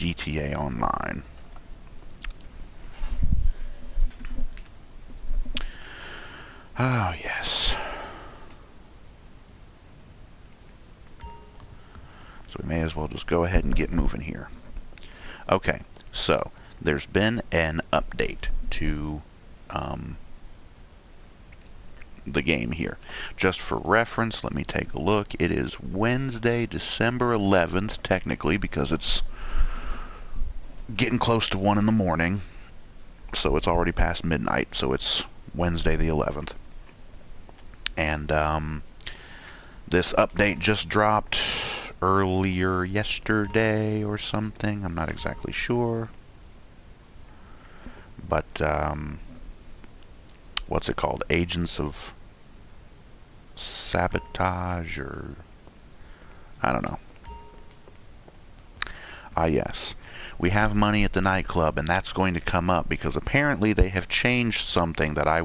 GTA Online. Oh, yes. So we may as well just go ahead and get moving here. Okay, so there's been an update to the game here. Just for reference, let me take a look. It is Wednesday, December 11th, technically, because it's getting close to 1 in the morning. So it's already past midnight, so it's Wednesday the 11th. And this update just dropped earlier yesterday or something. I'm not exactly sure. But, what's it called? Agents of Sabotage, or I don't know. Ah, yes. We have money at the nightclub, and that's going to come up because apparently they have changed something that I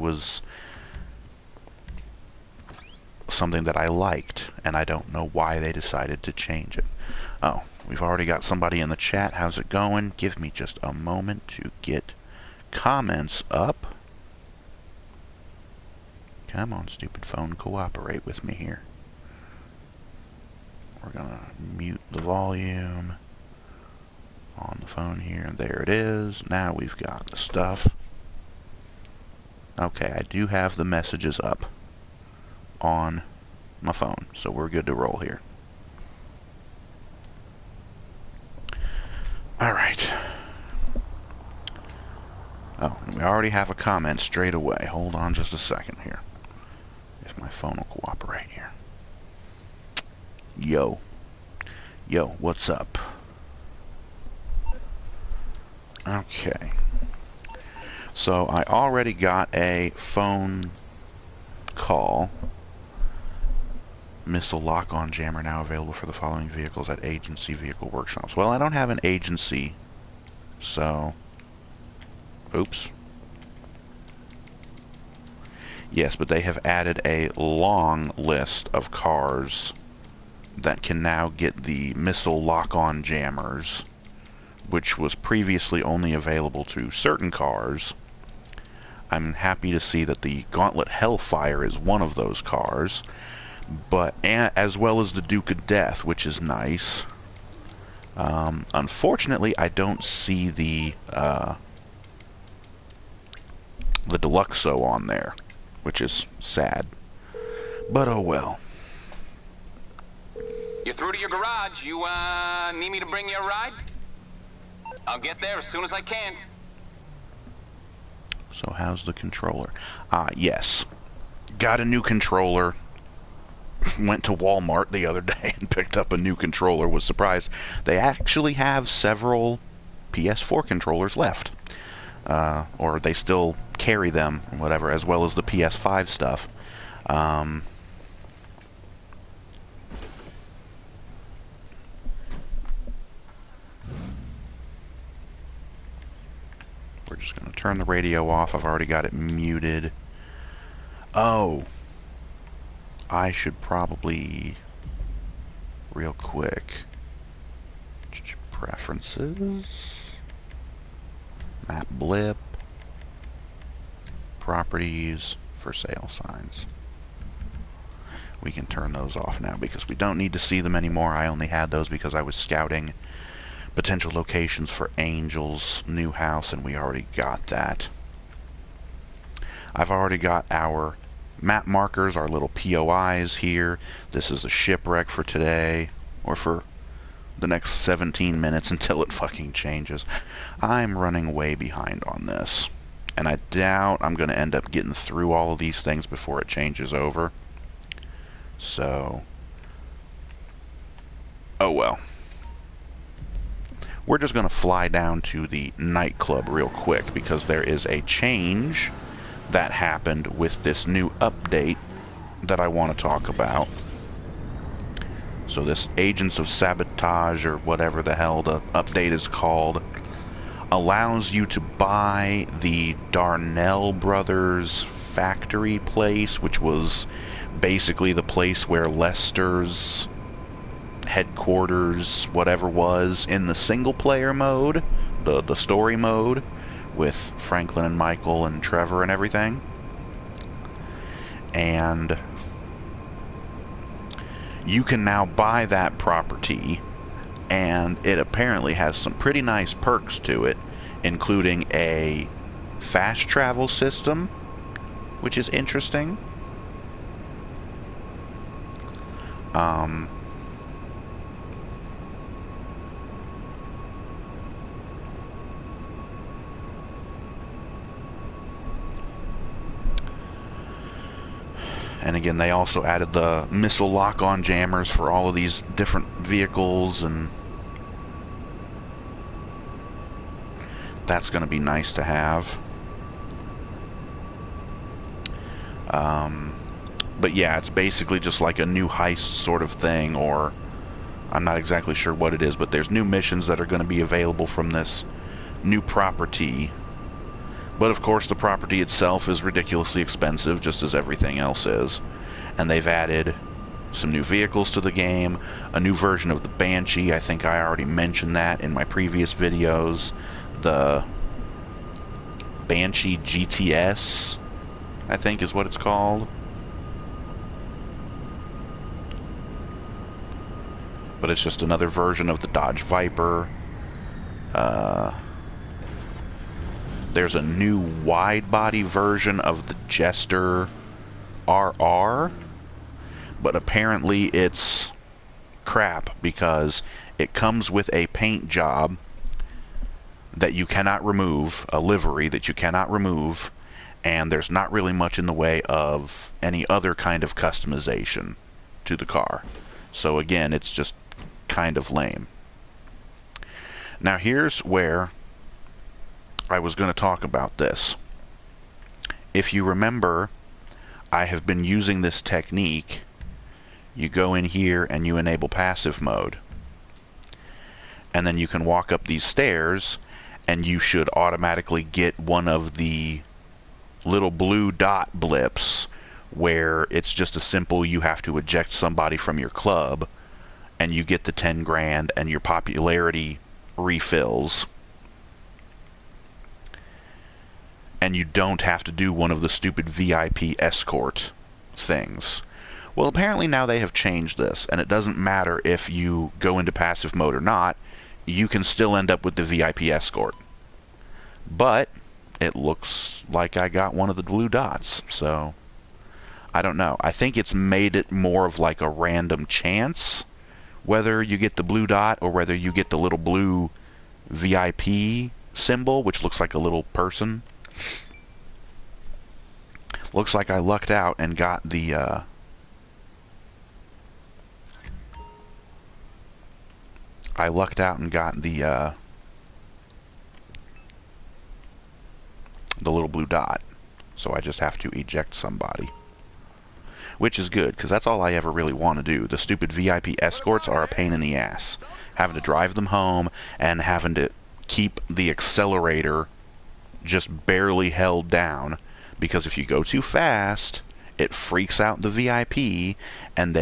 liked, and I don't know why they decided to change it. Oh, we've already got somebody in the chat. How's it going? Give me just a moment to get comments up. Come on, stupid phone, cooperate with me here. We're gonna mute the volume on the phone here, and there it is. Now we've got the stuff. Okay, I do have the messages up on my phone, so we're good to roll here. Alright. Oh, and we already have a comment straight away. Hold on just a second here. If my phone will cooperate here. Yo. Yo, what's up? Okay. So I already got a phone call. Missile lock-on jammer now available for the following vehicles at agency vehicle workshops. Well, I don't have an agency, so... Oops. Yes, but they have added a long list of cars that can now get the missile lock-on jammers, which was previously only available to certain cars. I'm happy to see that the Gauntlet Hellfire is one of those cars, but as well as the Duke of Death, which is nice. Unfortunately, I don't see the Deluxo on there, which is sad. But oh well. You're through to your garage. You need me to bring you a ride? I'll get there as soon as I can. So how's the controller? Ah, yes. Got a new controller. Went to Walmart the other day and picked up a new controller. Was surprised. They actually have several PS4 controllers left. Or they still carry them, whatever, as well as the PS5 stuff. We're just going to turn the radio off. I've already got it muted. Oh. I should probably, real quick, preferences, map blip, properties, for sale signs. We can turn those off now because we don't need to see them anymore. I only had those because I was scouting potential locations for Angel's new house, and we already got that. I've already got our map markers, our little POIs here. This is a shipwreck for today, or for the next 17 minutes until it fucking changes. I'm running way behind on this, and I doubt I'm going to end up getting through all of these things before it changes over. So, oh well. We're just going to fly down to the nightclub real quick because there is a change that happened with this new update that I want to talk about. So this Agents of Sabotage, or whatever the hell the update is called, allows you to buy the Darnell Brothers factory place, which was basically the place where Lester's headquarters, whatever was, in the single-player mode, the story mode, with Franklin and Michael and Trevor and everything. And you can now buy that property, and it apparently has some pretty nice perks to it, including a fast travel system, which is interesting. And again, they also added the missile lock-on jammers for all of these different vehicles, and that's going to be nice to have. But yeah, it's basically just like a new heist sort of thing, or I'm not exactly sure what it is, but there's new missions that are going to be available from this new property. But of course the property itself is ridiculously expensive, just as everything else is. And they've added some new vehicles to the game, a new version of the Banshee. I think I already mentioned that in my previous videos. The Banshee GTS, I think is what it's called. But it's just another version of the Dodge Viper. There's a new wide-body version of the Jester RR, but apparently it's crap because it comes with a paint job that you cannot remove, a livery that you cannot remove, and there's not really much in the way of any other kind of customization to the car. So again, it's just kind of lame. Now here's where I was going to talk about this. If you remember, I have been using this technique. You go in here and you enable passive mode. And then you can walk up these stairs and you should automatically get one of the little blue dot blips where it's just a simple you have to eject somebody from your club, and you get the 10 grand and your popularity refills. And you don't have to do one of the stupid VIP escort things. Well, apparently now they have changed this, and it doesn't matter if you go into passive mode or not, you can still end up with the VIP escort. But it looks like I got one of the blue dots, so I don't know. I think it's made it more of like a random chance whether you get the blue dot or whether you get the little blue VIP symbol, which looks like a little person. Looks like I lucked out and got the the little blue dot. So I just have to eject somebody, which is good because that's all I ever really want to do. The stupid VIP escorts are a pain in the ass, having to drive them home and having to keep the accelerator just barely held down, because if you go too fast it freaks out the VIP and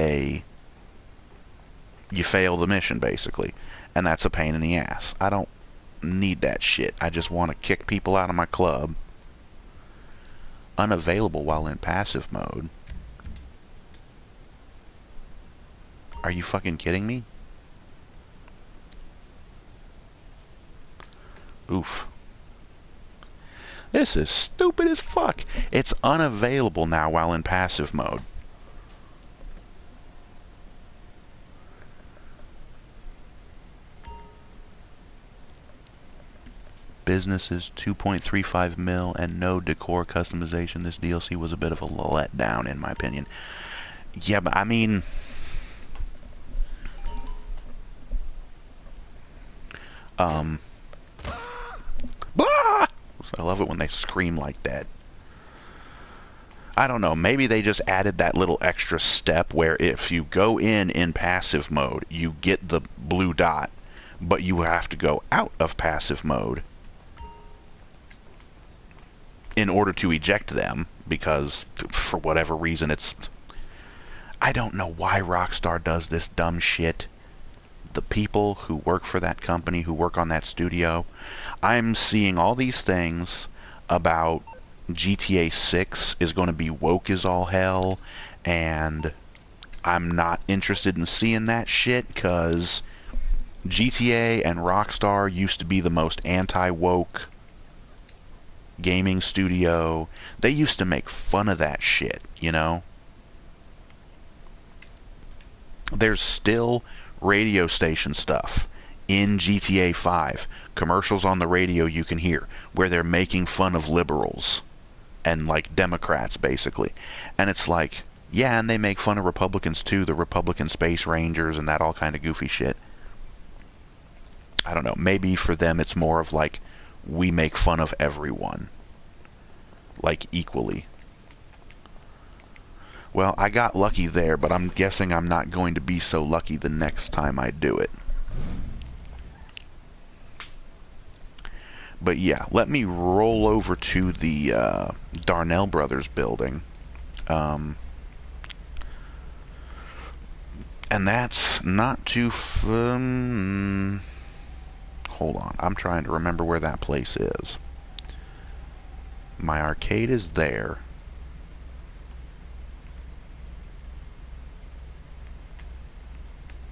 you fail the mission basically, and that's a pain in the ass. I don't need that shit. I just want to kick people out of my club. Unavailable while in passive mode. Are you fucking kidding me? Oof. This is stupid as fuck. It's unavailable now while in passive mode. Businesses 2.35 mil and no decor customization. This DLC was a bit of a letdown in my opinion. Yeah, but I mean, ah! I love it when they scream like that. I don't know, maybe they just added that little extra step where if you go in passive mode, you get the blue dot, but you have to go out of passive mode in order to eject them, because for whatever reason it's... I don't know why Rockstar does this dumb shit. the people who work for that company, who work on that studio, I'm seeing all these things about GTA 6 is going to be woke as all hell, and I'm not interested in seeing that shit, because GTA and Rockstar used to be the most anti-woke gaming studio. They used to make fun of that shit, you know? There's still radio station stuff in GTA 5, commercials on the radio you can hear, where they're making fun of liberals and, like, Democrats, basically. And it's like, yeah, and they make fun of Republicans too, the Republican Space Rangers and that all kind of goofy shit. I don't know, maybe for them it's more of like, we make fun of everyone, like, equally. Well, I got lucky there, but I'm guessing I'm not going to be so lucky the next time I do it. But yeah, let me roll over to the Darnell Brothers building. And that's not too... hold on, I'm trying to remember where that place is. My arcade is there.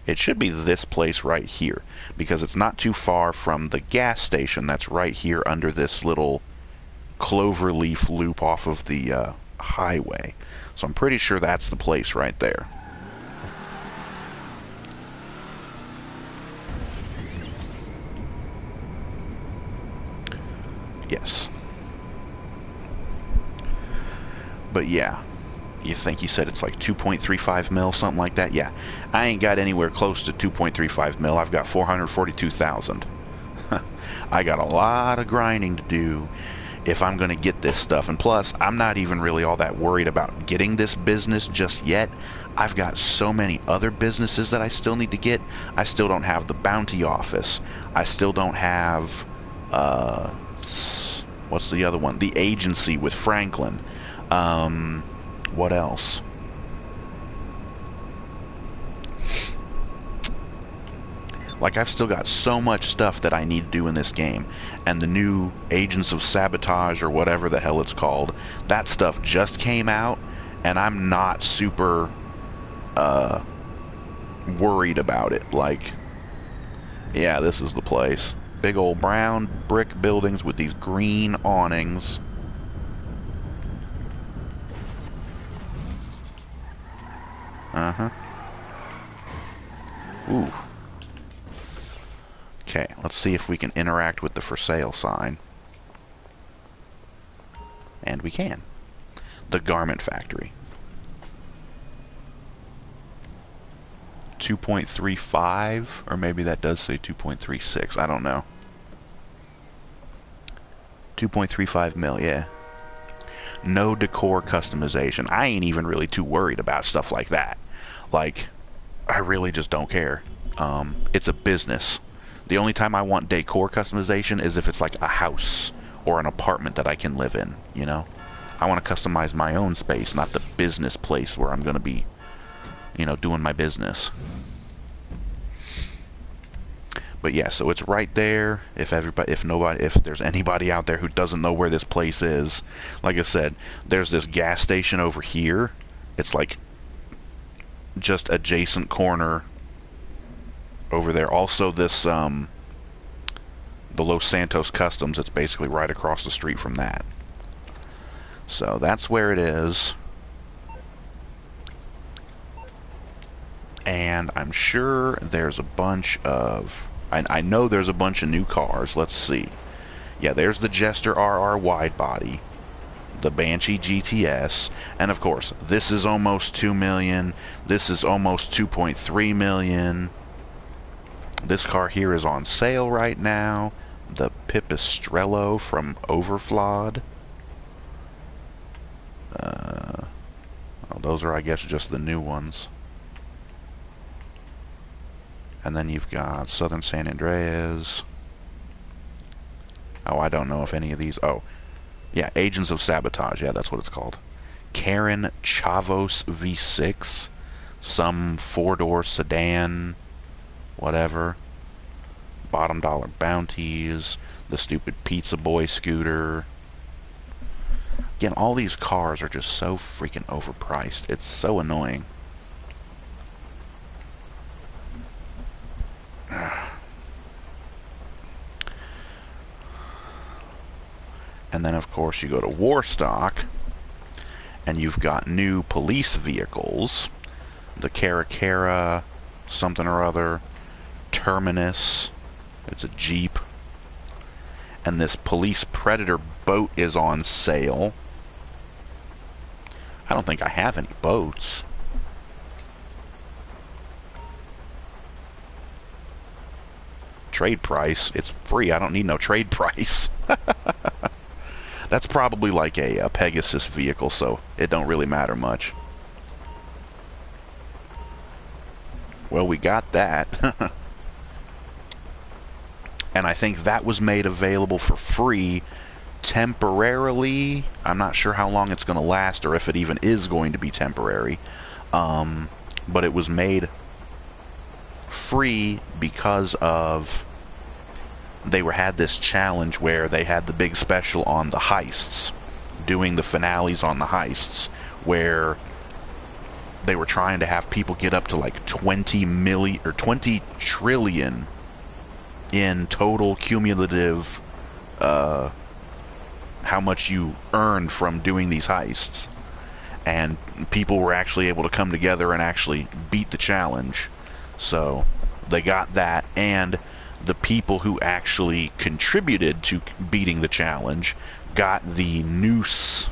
It should be this place right here, because it's not too far from the gas station that's right here under this little cloverleaf loop off of the highway. So I'm pretty sure that's the place right there. Yes. But yeah. You think you said it's like 2.35 mil, something like that? Yeah. I ain't got anywhere close to 2.35 mil. I've got 442,000. I got a lot of grinding to do if I'm going to get this stuff. And plus, I'm not even really all that worried about getting this business just yet. I've got so many other businesses that I still need to get. I still don't have the bounty office. I still don't have, what's the other one? The agency with Franklin. What else? Like, I've still got so much stuff that I need to do in this game. And the new Agents of Sabotage, or whatever the hell it's called, that stuff just came out, and I'm not super worried about it. Like, yeah, this is the place. Big old brown brick buildings with these green awnings. Uh-huh. Ooh. Okay, let's see if we can interact with the for sale sign. And we can. The Garment Factory. 2.35, or maybe that does say 2.36, I don't know. 2.35 mil, yeah. No decor customization. I ain't even really too worried about stuff like that. Like, I really just don't care. It's a business. The only time I want decor customization is if it's like a house or an apartment that I can live in, you know? I want to customize my own space, not the business place where I'm going to be, you know, doing my business. But yeah, so it's right there. If there's anybody out there who doesn't know where this place is, like I said, there's this gas station over here. It's like just adjacent corner over there. Also, this the Los Santos Customs. It's basically right across the street from that. So that's where it is. And I'm sure there's a bunch of... I know there's a bunch of new cars. Let's see. Yeah, there's the Jester RR wide body, the Banshee GTS, and of course, this is almost 2 million. This is almost 2.3 million. This car here is on sale right now. The Pipistrello from Overflawed. Well, those are, I guess, just the new ones. And then you've got Southern San Andreas. Oh, I don't know if any of these... Oh, yeah, Agents of Sabotage. Yeah, that's what it's called. Karen Chavos V6. Some four-door sedan. whatever. Bottom dollar bounties, the stupid Pizza Boy scooter. Again, all these cars are just so freaking overpriced. It's so annoying. And then, of course, you go to Warstock, and you've got new police vehicles. The Caracara, something or other. Terminus. It's a Jeep. And this Police Predator boat is on sale. I don't think I have any boats. Trade price. It's free. I don't need no trade price. That's probably like a Pegasus vehicle, so it don't really matter much. Well, we got that. And I think that was made available for free temporarily. I'm not sure how long it's going to last or if it even is going to be temporary. But it was made free because of had this challenge where they had the big special on the heists, doing the finales on the heists, where they were trying to have people get up to like 20 million or 20 trillion in total cumulative how much you earned from doing these heists, and people were actually able to come together and actually beat the challenge. So they got that, and the people who actually contributed to beating the challenge got the Noose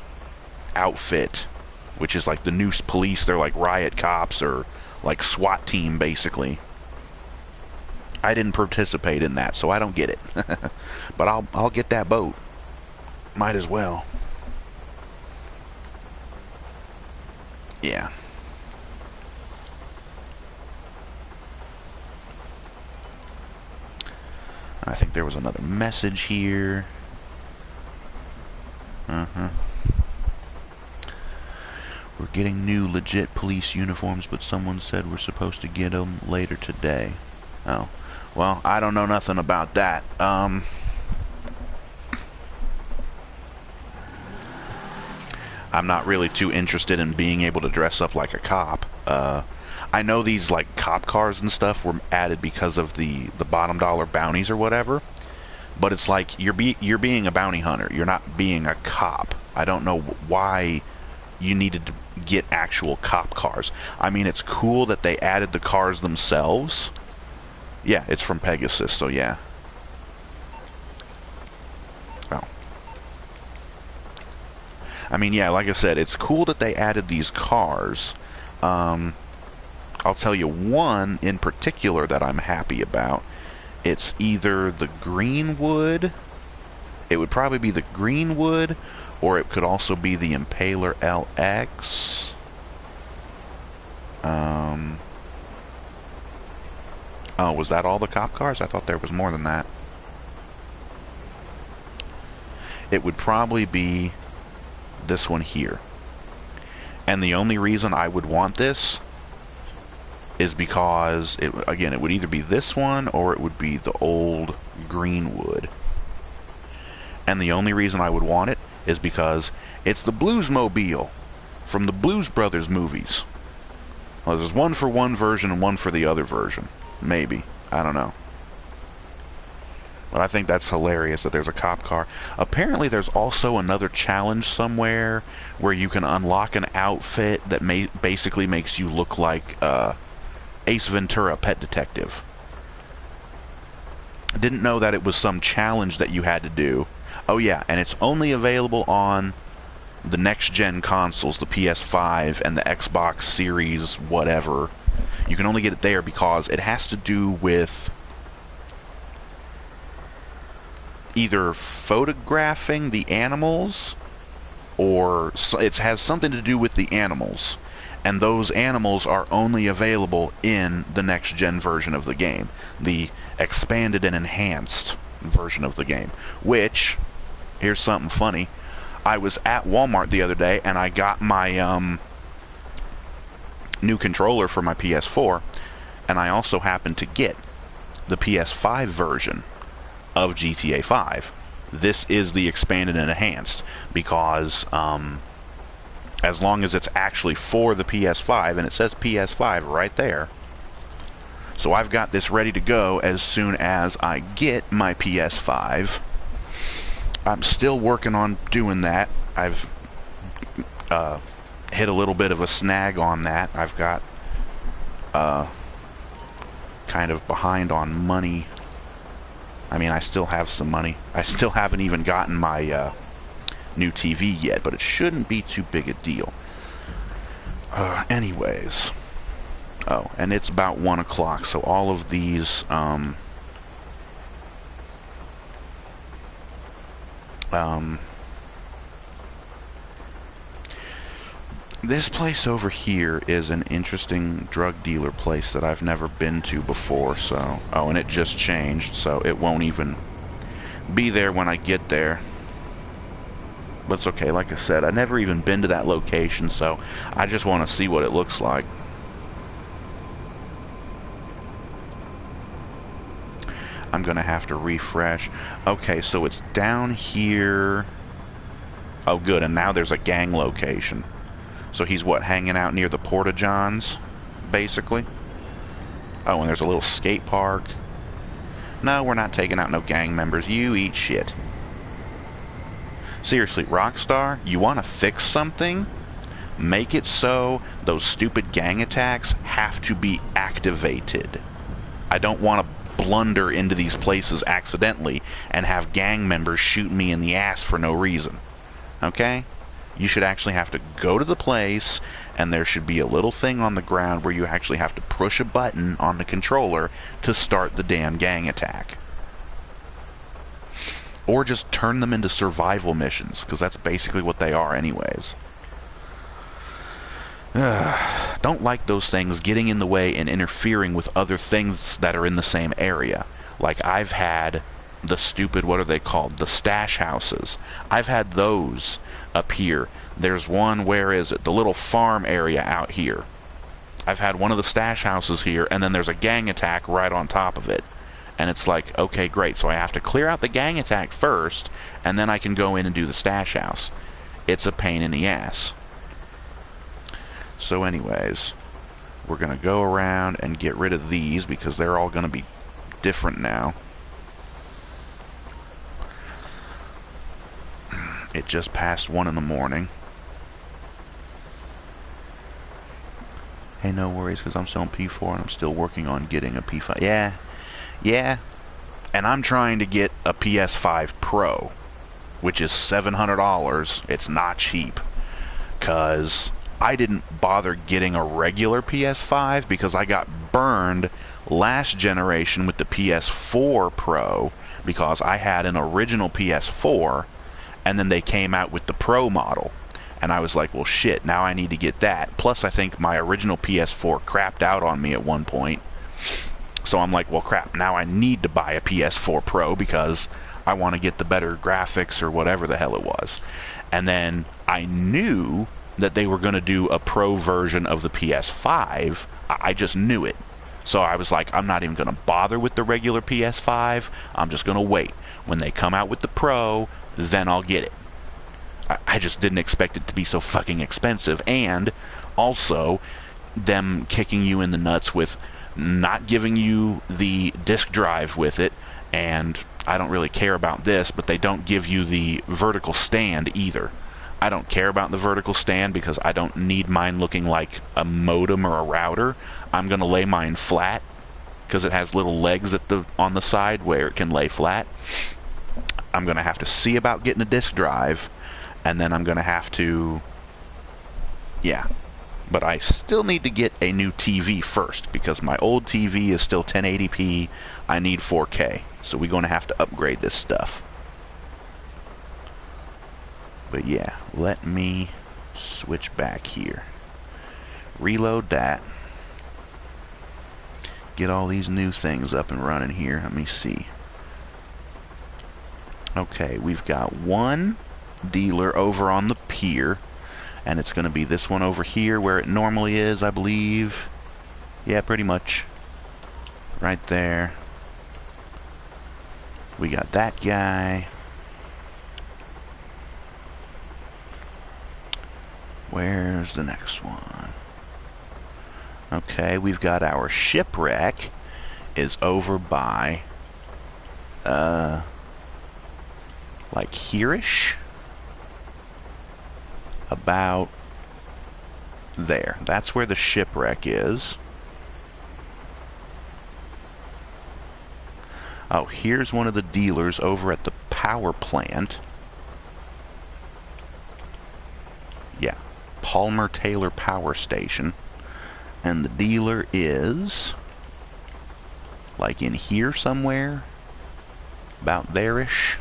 outfit, which is like the Noose police. They're like riot cops or like SWAT team, basically. I didn't participate in that, so I don't get it. But I'll get that boat. Might as well. Yeah. I think there was another message here. We're getting new legit police uniforms, but someone said we're supposed to get them later today. Oh. Well, I don't know nothing about that. I'm not really too interested in being able to dress up like a cop. I know these like cop cars and stuff were added because of the bottom dollar bounties or whatever, but it's like you're being a bounty hunter. You're not being a cop. I don't know why you needed to get actual cop cars. I mean, it's cool that they added the cars themselves. Yeah, it's from Pegasus, so yeah. Oh. I mean, yeah, like I said, it's cool that they added these cars. I'll tell you one in particular that I'm happy about. It's either the Greenwood. It would probably be the Greenwood, or it could also be the Impaler LX. Oh, was that all the cop cars? I thought there was more than that. It would probably be this one here. And the only reason I would want this is because, again, it would either be this one or it would be the old Greenwood. And the only reason I would want it is because it's the Bluesmobile from the Blues Brothers movies. Well, there's one for one version and one for the other version. Maybe. I don't know. But I think that's hilarious that there's a cop car. Apparently there's also another challenge somewhere where you can unlock an outfit that basically makes you look like Ace Ventura, Pet Detective. I didn't know that it was some challenge that you had to do. Oh yeah, and it's only available on the next-gen consoles, the PS5 and the Xbox Series whatever. You can only get it there because it has to do with either photographing the animals, or it has something to do with the animals, and those animals are only available in the next gen version of the game, the expanded and enhanced version of the game. Which, here's something funny, I was at Walmart the other day and I got my new controller for my PS4, and I also happened to get the PS5 version of GTA 5. This is the expanded and enhanced, because as long as it's actually for the PS5, and it says PS5 right there. So I've got this ready to go as soon as I get my PS5. I'm still working on doing that. I've hit a little bit of a snag on that. I've got kind of behind on money. I mean, I still have some money. I still haven't even gotten my new TV yet, but it shouldn't be too big a deal. Anyways. Oh, and it's about 1 o'clock, so all of these, this place over here is an interesting drug dealer place that I've never been to before, so... Oh, and it just changed, so it won't even be there when I get there. But it's okay, like I said, I've never even been to that location, so I just want to see what it looks like. I'm gonna have to refresh. Okay, so it's down here. Oh, good, and now there's a gang location. So he's, what, hanging out near the Porta-Johns, basically? Oh, and there's a little skate park. No, we're not taking out no gang members. You eat shit. Seriously, Rockstar, you want to fix something? Make it so those stupid gang attacks have to be activated. I don't want to blunder into these places accidentally and have gang members shoot me in the ass for no reason. Okay? You should actually have to go to the place, and there should be a little thing on the ground where you actually have to push a button on the controller to start the damn gang attack. Or just turn them into survival missions, because that's basically what they are anyways. Don't like those things getting in the way and interfering with other things that are in the same area. Like, I've had the stupid, what are they called? The stash houses. I've had those up here. There's one, where is it? The little farm area out here. I've had one of the stash houses here, and then there's a gang attack right on top of it. And it's like, okay, great. So I have to clear out the gang attack first, and then I can go in and do the stash house. It's a pain in the ass. So anyways, we're going to go around and get rid of these because they're all going to be different now. It just passed 1 in the morning. Hey, no worries, because I'm still on P4 and I'm still working on getting a P5. Yeah. And I'm trying to get a PS5 Pro, which is $700. It's not cheap. Because I didn't bother getting a regular PS5 because I got burned last generation with the PS4 Pro because I had an original PS4 and then they came out with the Pro model. And I was like, well, shit, now I need to get that. Plus, I think my original PS4 crapped out on me at one point. So I'm like, well, crap, now I need to buy a PS4 Pro because I want to get the better graphics or whatever the hell it was. And then I knew that they were going to do a Pro version of the PS5. I just knew it. So I was like, I'm not even going to bother with the regular PS5. I'm just going to wait. When they come out with the Pro, then I'll get it. I just didn't expect it to be so fucking expensive. And also, them kicking you in the nuts with not giving you the disk drive with it. And I don't really care about this, but they don't give you the vertical stand either. I don't care about the vertical stand because I don't need mine looking like a modem or a router. I'm going to lay mine flat because it has little legs on the side where it can lay flat. I'm going to have to see about getting a disk drive, and then I'm going to have to... Yeah. But I still need to get a new TV first because my old TV is still 1080p. I need 4K. So we're going to have to upgrade this stuff. But yeah, let me switch back here. Reload that. Get all these new things up and running here. Let me see. Okay, we've got one dealer over on the pier. And it's going to be this one over here where it normally is, I believe. Yeah, pretty much. Right there. We got that guy. Where's the next one? Okay, we've got our shipwreck is over by, like here-ish? About there. That's where the shipwreck is. Oh, here's one of the dealers over at the power plant. Yeah, Palmer Taylor Power Station. And the dealer is like in here somewhere, about there-ish.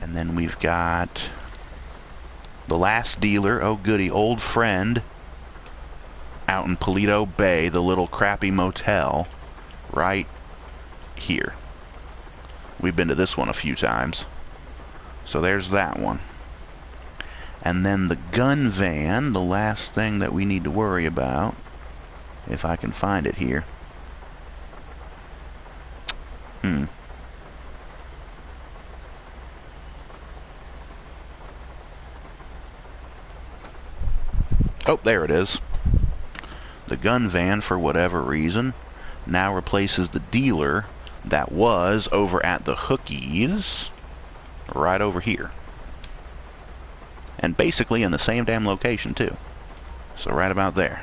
And then we've got the last dealer, oh goody, old friend, out in Paleto Bay, the little crappy motel, right here. We've been to this one a few times. So there's that one. And then the gun van, the last thing that we need to worry about, if I can find it here. Oh, there it is. The gun van, for whatever reason, now replaces the dealer that was over at the Hookies, right over here. And basically in the same damn location, too. So right about there.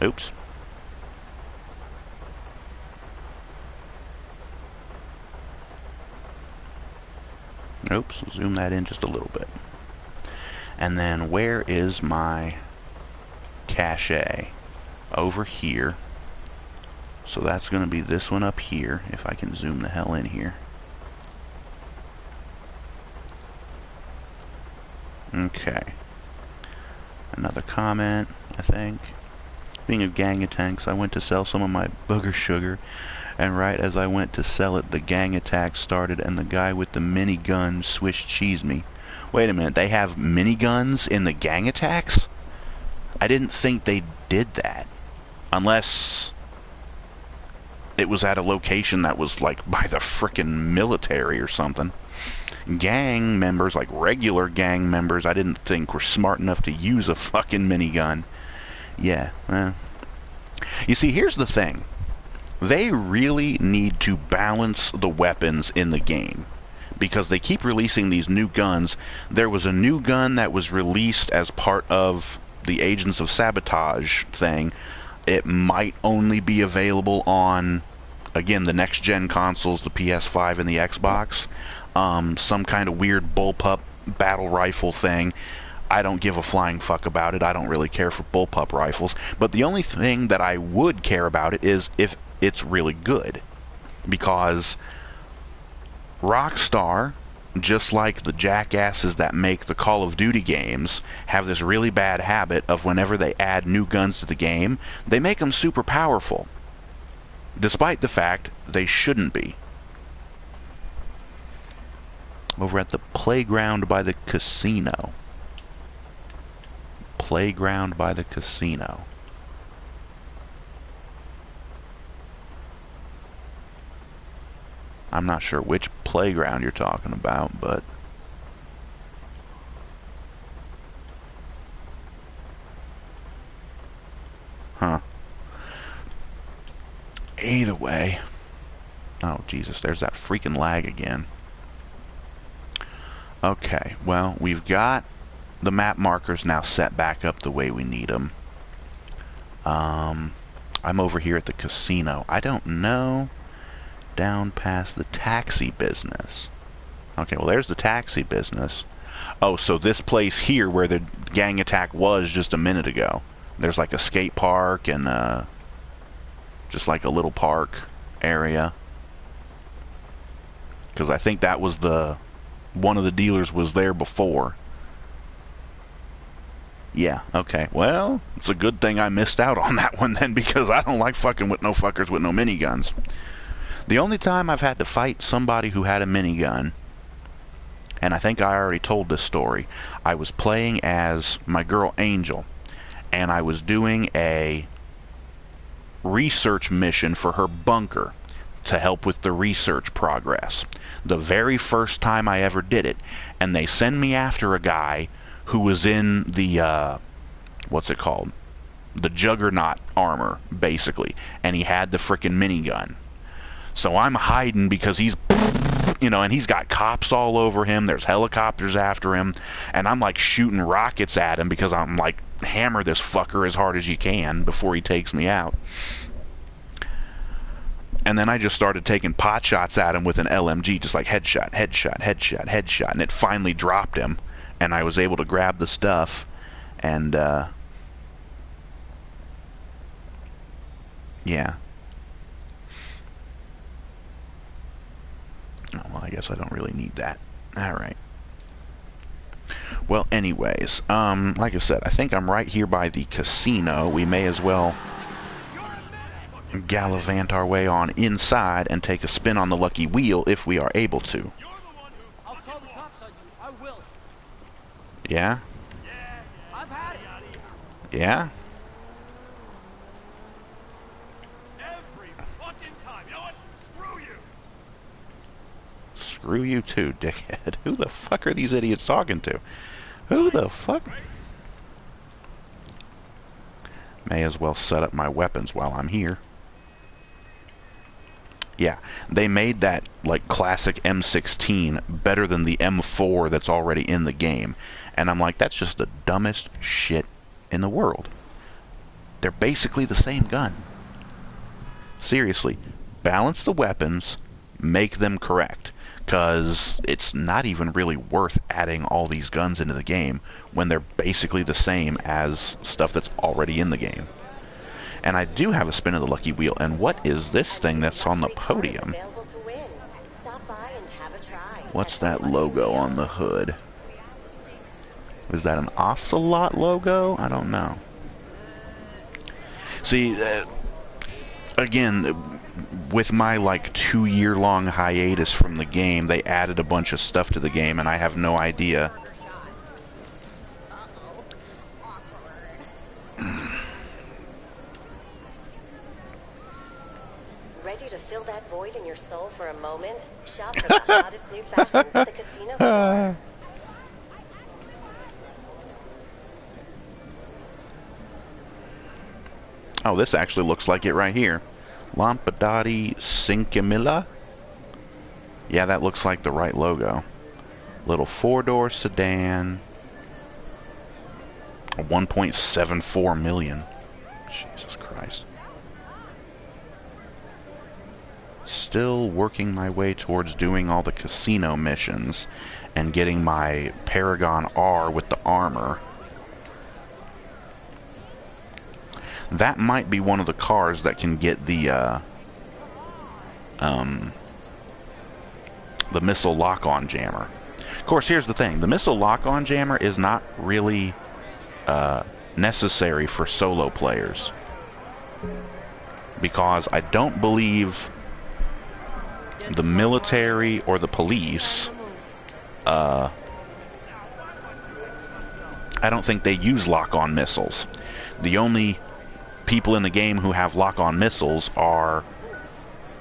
Oops. Oops, zoom that in just a little bit. And then where is my cache? Over here. So that's going to be this one up here, if I can zoom the hell in here. Okay. Another comment, I think. Being a gang of tanks, I went to sell some of my booger sugar, and right as I went to sell it, the gang attack started, and the guy with the minigun Swiss cheesed me. Wait a minute, they have miniguns in the gang attacks? I didn't think they did that. Unless it was at a location that was, like, by the frickin' military or something. Gang members, like regular gang members, I didn't think were smart enough to use a fucking minigun. Yeah, well. You see, here's the thing. They really need to balance the weapons in the game, because they keep releasing these new guns. There was a new gun that was released as part of the Agents of Sabotage thing. It might only be available on, again, the next-gen consoles, the PS5 and the Xbox. Some kind of weird bullpup battle rifle thing. I don't give a flying fuck about it. I don't really care for bullpup rifles. But the only thing that I would care about it is if it's really good. Because Rockstar, just like the jackasses that make the Call of Duty games, have this really bad habit of whenever they add new guns to the game, they make them super powerful. Despite the fact they shouldn't be. Over at the playground by the casino. Playground by the casino. I'm not sure which playground you're talking about, but... Huh. Either way... Oh, Jesus, there's that freaking lag again. Okay, well, we've got the map markers now set back up the way we need them. I'm over here at the casino. I don't know down past the taxi business. Okay, well, there's the taxi business. Oh, so this place here where the gang attack was just a minute ago. There's like a skate park and just like a little park area. Because I think that was the... One of the dealers was there before. Yeah, okay. Well, it's a good thing I missed out on that one then, because I don't like fucking with no fuckers with no miniguns. The only time I've had to fight somebody who had a minigun, and I think I already told this story, I was playing as my girl Angel, and I was doing a research mission for her bunker to help with the research progress. The very first time I ever did it. And they send me after a guy who was in the, what's it called? The Juggernaut armor, basically. And he had the frickin' minigun. So I'm hiding because he's, you know, and he's got cops all over him. There's helicopters after him. And I'm like shooting rockets at him because I'm like, hammer this fucker as hard as you can before he takes me out. And then I just started taking pot shots at him with an LMG, just like headshot, headshot, headshot, headshot. And it finally dropped him. And I was able to grab the stuff. And, yeah. Oh, well, I guess I don't really need that. Alright. Well, anyways, like I said, I think I'm right here by the casino. We may as well gallivant our way on inside and take a spin on the lucky wheel if we are able to. I'll call the cops on you. I will. Yeah? I've had it. Yeah? Every fucking time. You know what? Screw you. Screw you too, dickhead. Who the fuck are these idiots talking to? Who the fuck? May as well set up my weapons while I'm here. Yeah, they made that, like, classic M16 better than the M4 that's already in the game. And I'm like, that's just the dumbest shit in the world. They're basically the same gun. Seriously, balance the weapons, make them correct. Because it's not even really worth adding all these guns into the game when they're basically the same as stuff that's already in the game. And I do have a spin of the lucky wheel. And what is this thing that's on the podium? What's that logo on the hood? Is that an Ocelot logo? I don't know. See, again, with my like 2-year-long hiatus from the game, they added a bunch of stuff to the game, and I have no idea. Ready to fill that void in your soul for a moment? Shop for the hottest new fashions at the casino store. Oh, this actually looks like it right here. Lampadati Cinquemilla. Yeah, that looks like the right logo. Little 4-door sedan. 1.74 million. Jesus Christ. Still working my way towards doing all the casino missions and getting my Paragon R with the armor. That might be one of the cars that can get the missile lock-on jammer. Of course, here's the thing. The missile lock-on jammer is not really necessary for solo players. Because I don't believe the military or the police, I don't think they use lock-on missiles. The only people in the game who have lock-on missiles are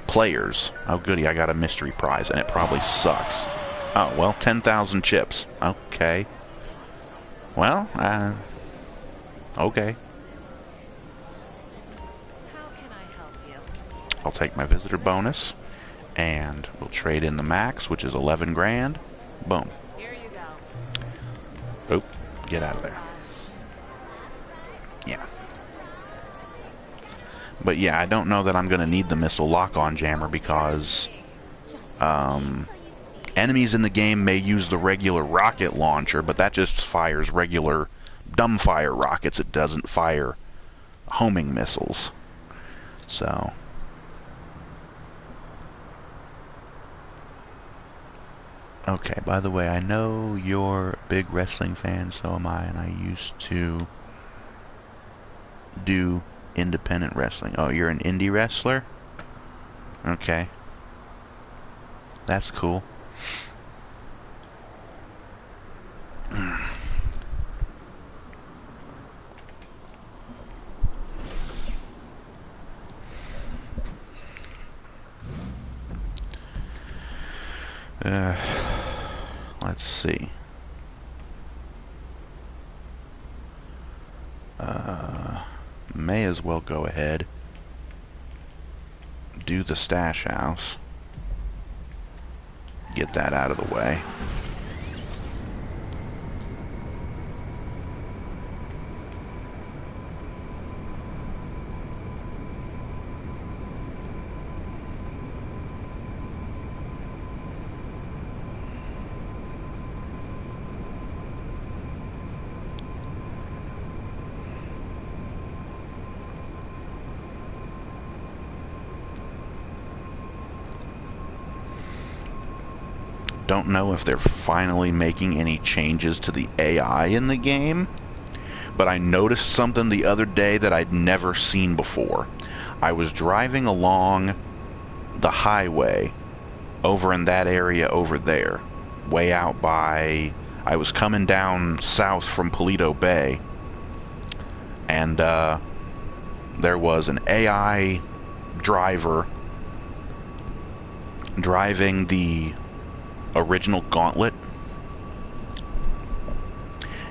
players. Oh goody, I got a mystery prize, and it probably sucks. Oh, well, 10,000 chips. Okay. Well, okay. How can I help you? I'll take my visitor bonus, and we'll trade in the max, which is 11 grand. Boom. Here you go. Oop, get out of there. Yeah. But yeah, I don't know that I'm going to need the missile lock-on jammer because enemies in the game may use the regular rocket launcher, but that just fires regular dumbfire rockets. It doesn't fire homing missiles. So... Okay, by the way, I know you're a big wrestling fan, so am I, and I used to do independent wrestling. Oh, you're an indie wrestler? Okay. That's cool. Let's see. May as well go ahead. Do the stash house. Get that out of the way. Don't know if they're finally making any changes to the AI in the game, but I noticed something the other day that I'd never seen before. I was driving along the highway over in that area over there, way out by... I was coming down south from Paleto Bay, and there was an AI driver driving the original Gauntlet,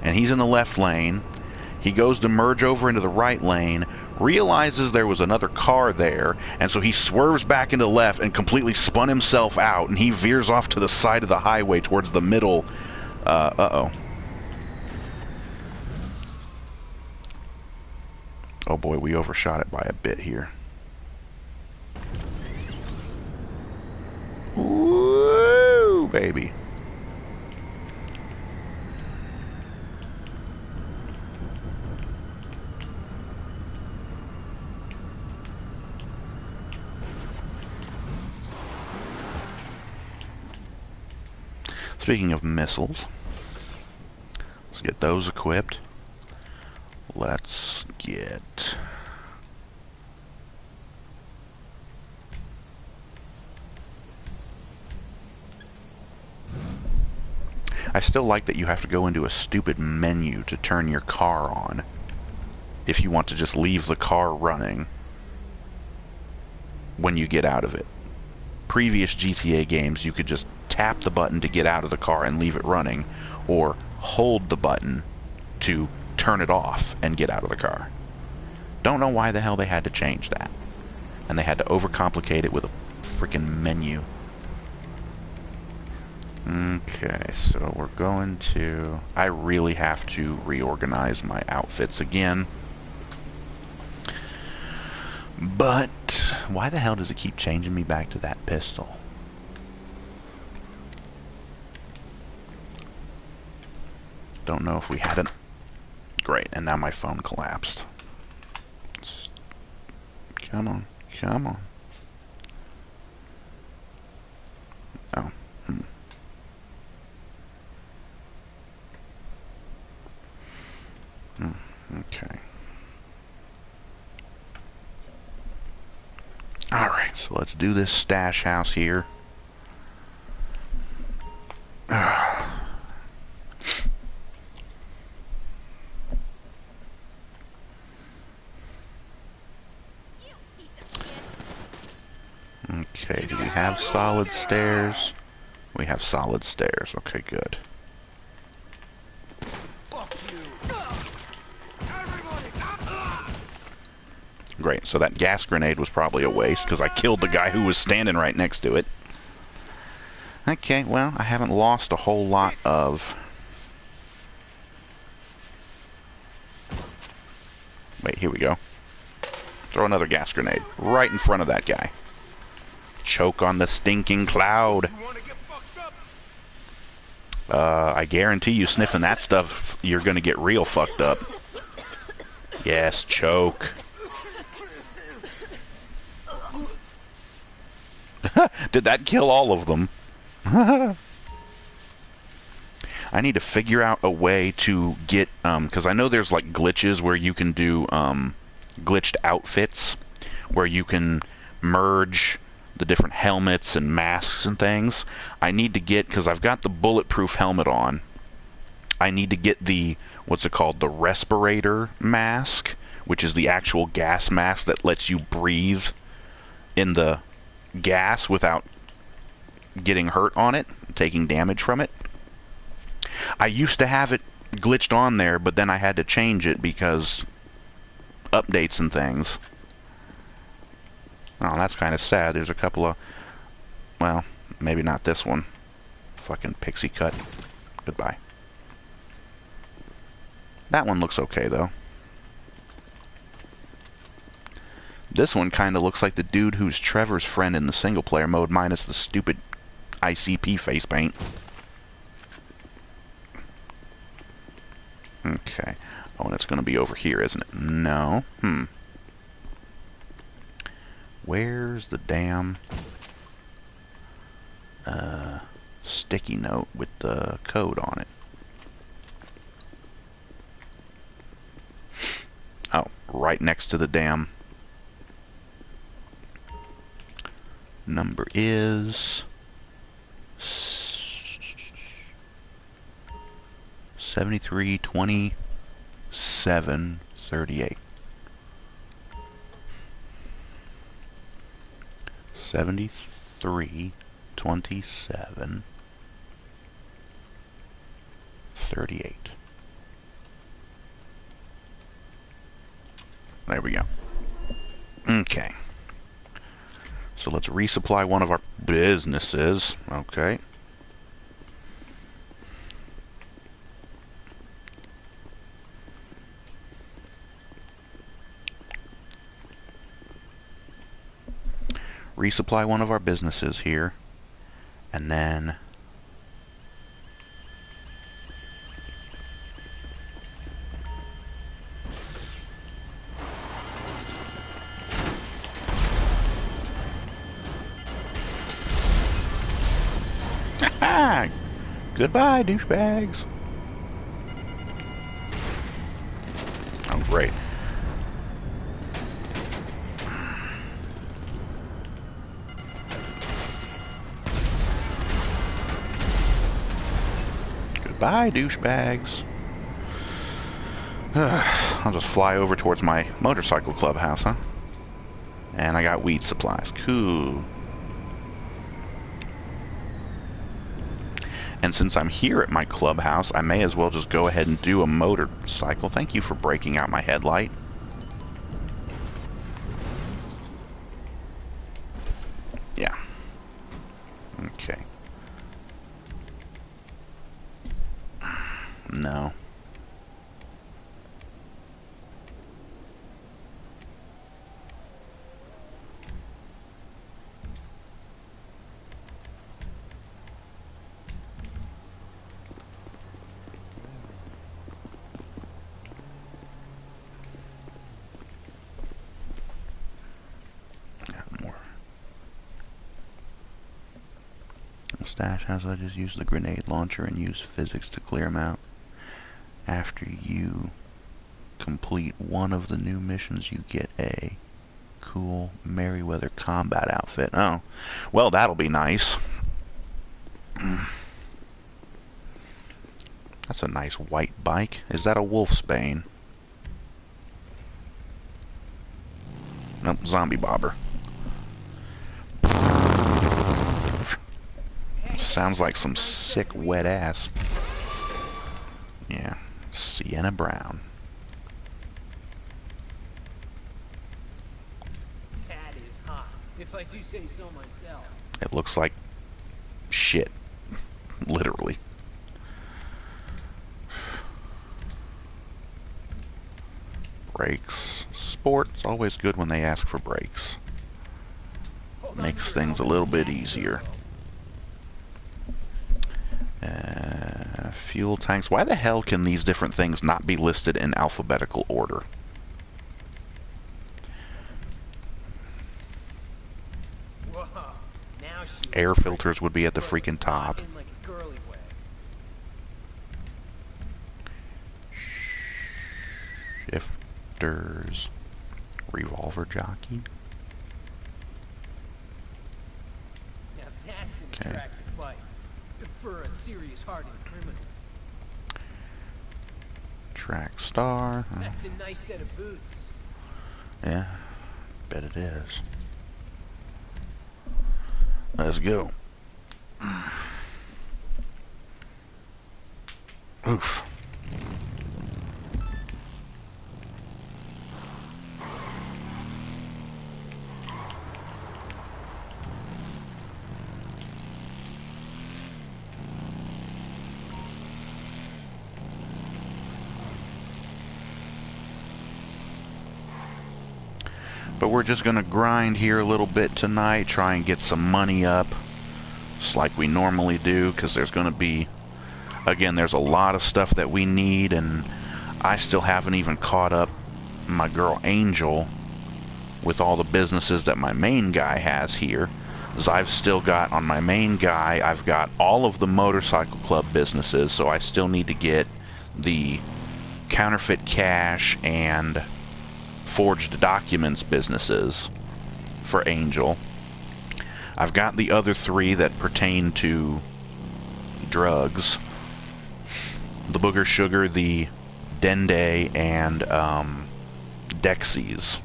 and he's in the left lane. He goes to merge over into the right lane, realizes there was another car there, and so he swerves back into the left and completely spun himself out, and he veers off to the side of the highway towards the middle. Uh-oh. Oh boy, we overshot it by a bit here. Woo, baby. Speaking of missiles, let's get those equipped. Let's get... I still like that you have to go into a stupid menu to turn your car on if you want to just leave the car running when you get out of it. Previous GTA games, you could just tap the button to get out of the car and leave it running, or hold the button to turn it off and get out of the car. Don't know why the hell they had to change that. And they had to overcomplicate it with a freaking menu. Okay, so we're going to... I really have to reorganize my outfits again. But why the hell does it keep changing me back to that pistol? Don't know if we had it. Great, and now my phone collapsed. Come on, come on. Oh. Okay. Alright, so let's do this stash house here. Okay, do we have solid stairs? We have solid stairs. Okay, good. Great, so that gas grenade was probably a waste, because I killed the guy who was standing right next to it. Okay, well, I haven't lost a whole lot of... Wait, here we go. Throw another gas grenade right in front of that guy. Choke on the stinking cloud. I guarantee you sniffing that stuff, you're gonna get real fucked up. Yes, choke. Did that kill all of them? I need to figure out a way to get, because I know there's like glitches where you can do glitched outfits, where you can merge the different helmets and masks and things. I need to get, because I've got the bulletproof helmet on, I need to get the, what's it called, the respirator mask, which is the actual gas mask that lets you breathe in the gas without getting hurt on it, taking damage from it. I used to have it glitched on there, but then I had to change it because updates and things. Oh, that's kind of sad. There's a couple of... Well, maybe not this one. Fucking pixie cut. Goodbye. That one looks okay, though. This one kind of looks like the dude who's Trevor's friend in the single-player mode, minus the stupid ICP face paint. Okay. Oh, and it's going to be over here, isn't it? No. Where's the damn sticky note with the code on it? Oh, right next to the damn number is 732738. 732738. There we go. Okay. So let's resupply one of our businesses. Okay. Resupply one of our businesses here. And then... Goodbye, douchebags. Oh, great. Goodbye, douchebags. I'll just fly over towards my motorcycle clubhouse, huh? And I got weed supplies. Cool. And since I'm here at my clubhouse, I may as well just go ahead and do a motorcycle. Thank you for breaking out my headlight. Yeah. Okay. No. Stash house, I just use the grenade launcher and use physics to clear them out. After you complete one of the new missions, you get a cool Merryweather combat outfit. Oh, well, that'll be nice. That's a nice white bike. Is that a Wolfsbane? Nope, zombie bobber. Sounds like some sick wet ass. Yeah, Sienna Brown. That is hot, if I do say so myself. It looks like shit. Literally. Brakes. Sport's always good when they ask for brakes. Makes things a little bit easier. Fuel tanks. Why the hell can these different things not be listed in alphabetical order? Whoa, now she Air filters would be at the freaking top. in like a girly way. Shifters. Revolver jockey. Now that's an Okay. attractive bite for a serious hardened criminal. Track star. That's a nice set of boots. Yeah, bet it is. Let's go. Oof. But we're just going to grind here a little bit tonight, try and get some money up, just like we normally do, because there's going to be, again, there's a lot of stuff that we need, and I still haven't even caught up my girl Angel with all the businesses that my main guy has here. Because I've still got, on my main guy, I've got all of the motorcycle club businesses, so I still need to get the counterfeit cash and forged documents businesses for Angel. I've got the other three that pertain to drugs. The Booger Sugar, the Dende, and Dexies.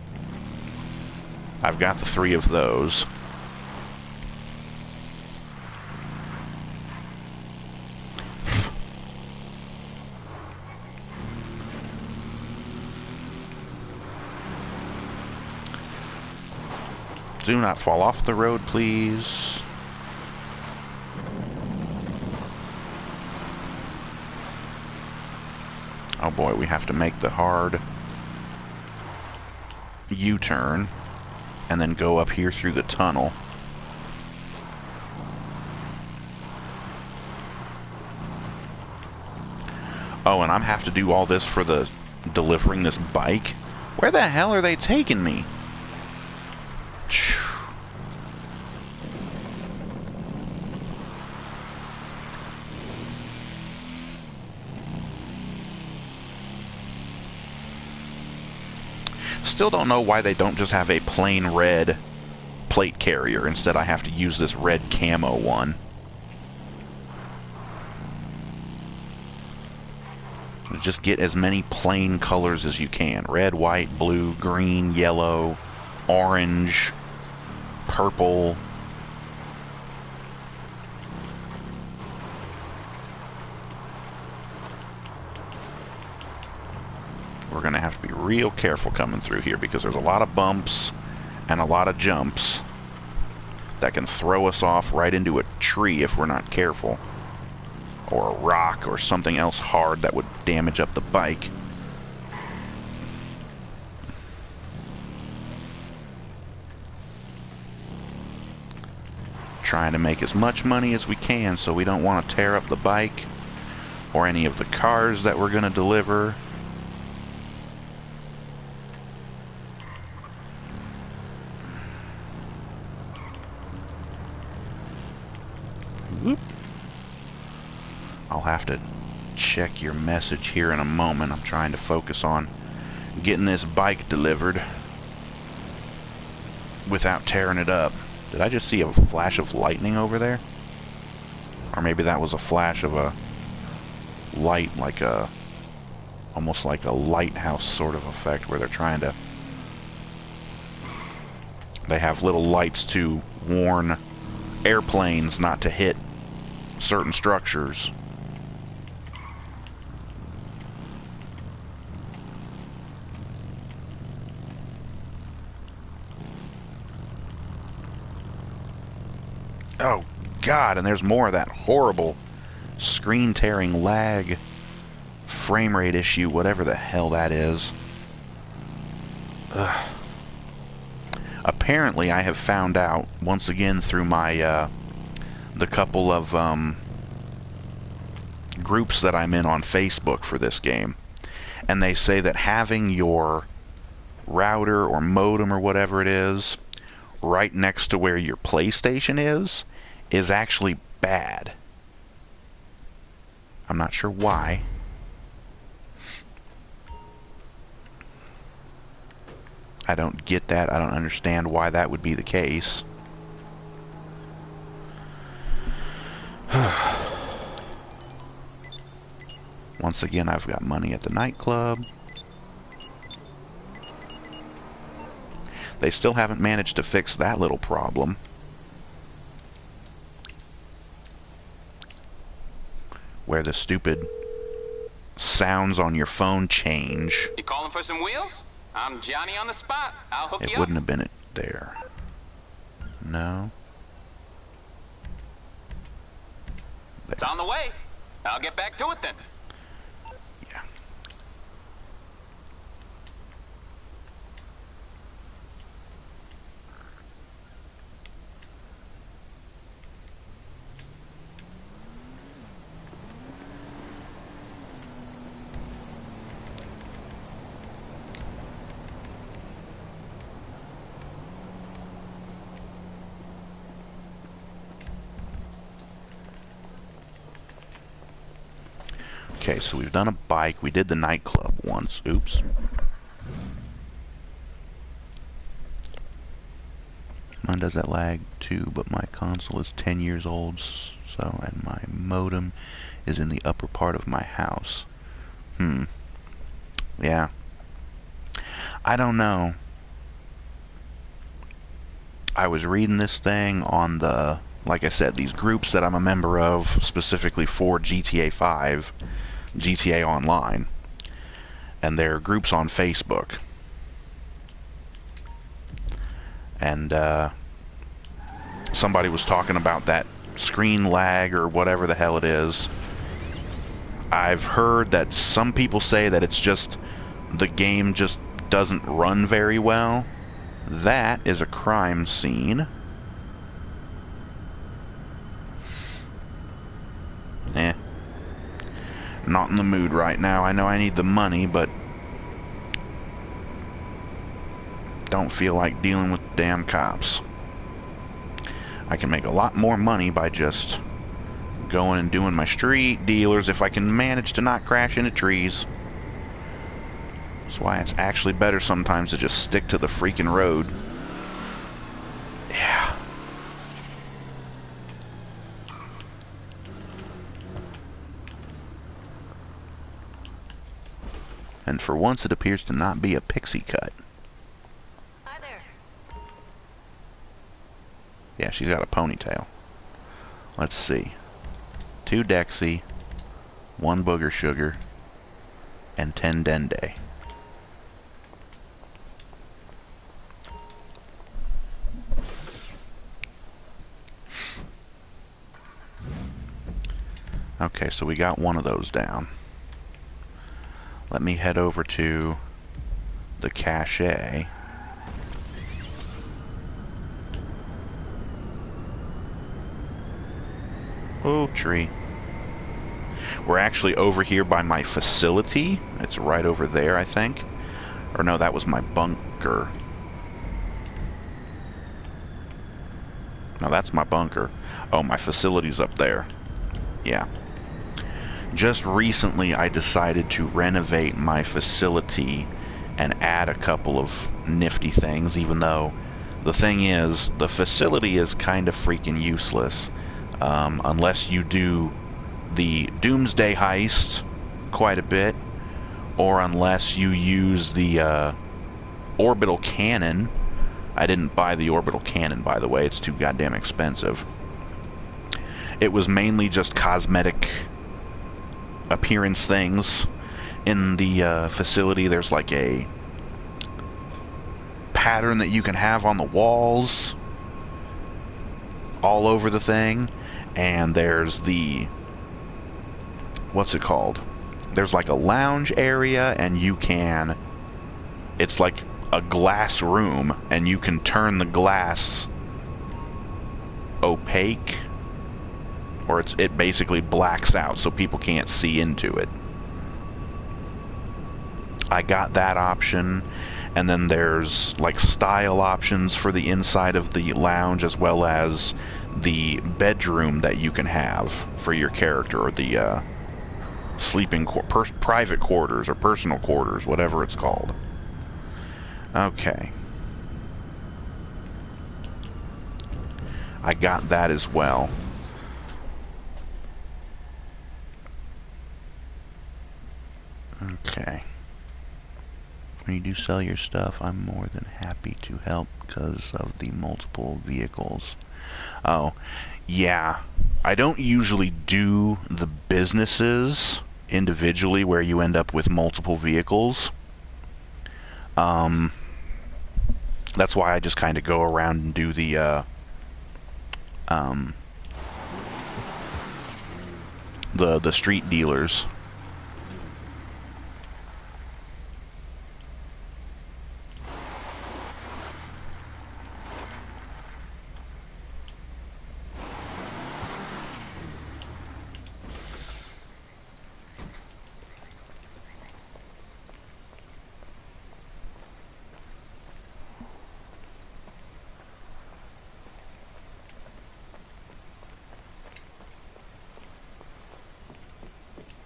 I've got the three of those. Do not fall off the road, please. Oh boy, we have to make the hard U-turn and then go up here through the tunnel. Oh, and I'm have to do all this for the delivering this bike? Where the hell are they taking me? Still don't know why they don't just have a plain red plate carrier. Instead, I have to use this red camo one. Just get as many plain colors as you can. Red, white, blue, green, yellow, orange, purple. We're going to have to be real careful coming through here because there's a lot of bumps and a lot of jumps that can throw us off right into a tree if we're not careful. Or a rock or something else hard that would damage up the bike. Trying to make as much money as we can so we don't want to tear up the bike or any of the cars that we're going to deliver. Whoop. I'll have to check your message here in a moment. I'm trying to focus on getting this bike delivered without tearing it up. Did I just see a flash of lightning over there? Or maybe that was a flash of a light, like a almost like a lighthouse sort of effect where they're trying to, they have little lights to warn airplanes not to hit certain structures. Oh God, and there's more of that horrible screen tearing lag frame rate issue, whatever the hell that is. Ugh. Apparently I have found out once again through my the couple of groups that I'm in on Facebook for this game, and they say that having your router or modem or whatever it is right next to where your PlayStation is actually bad. I'm not sure why. I don't get that. I don't understand why that would be the case. Once again, I've got money at the nightclub. They still haven't managed to fix that little problem. Where the stupid sounds on your phone change. You calling for some wheels? I'm Johnny on the spot. I'll hook It you wouldn't up. have been it there. No. It's on the way. I'll get back to it then. Yeah. Okay, so we've done a bike. We did the nightclub once. Oops. Mine does that lag too, but my console is 10 years old, so and my modem is in the upper part of my house. Yeah. I don't know. I was reading this thing on the, like I said, these groups that I'm a member of specifically for GTA 5, GTA Online, and they're groups on Facebook. And somebody was talking about that screen lag or whatever the hell it is. I've heard that some people say that it's just the game just doesn't run very well. That is a crime scene. Not in the mood right now. I know I need the money, but don't feel like dealing with damn cops. I can make a lot more money by just going and doing my street dealers if I can manage to not crash into trees. That's why it's actually better sometimes to just stick to the freaking road. Yeah. And for once it appears to not be a pixie cut. Hi there. Yeah, she's got a ponytail. Let's see. 2 Dexy, 1 Booger Sugar, and 10 Dende. Okay, so we got one of those down. Let me head over to the cache. Oh, tree. We're actually over here by my facility. It's right over there, I think. Or no, that was my bunker. No, that's my bunker. Oh, my facility's up there. Yeah. Just recently I decided to renovate my facility and add a couple of nifty things, even though the thing is, the facility is kind of freaking useless. Unless you do the Doomsday heist quite a bit, or unless you use the orbital cannon. I didn't buy the orbital cannon, by the way. It's too goddamn expensive. It was mainly just cosmetic appearance things. In the facility, there's like a pattern that you can have on the walls all over the thing, and there's the, what's it called? There's like a lounge area, and you can, it's like a glass room, and you can turn the glass opaque, or it basically blacks out so people can't see into it. I got that option, and then there's like style options for the inside of the lounge, as well as the bedroom that you can have for your character, or the sleeping private quarters or personal quarters, whatever it's called. Okay. I got that as well. Okay. When you do sell your stuff, I'm more than happy to help because of the multiple vehicles. Oh, yeah. I don't usually do the businesses individually where you end up with multiple vehicles. That's why I just kind of go around and do the street dealers.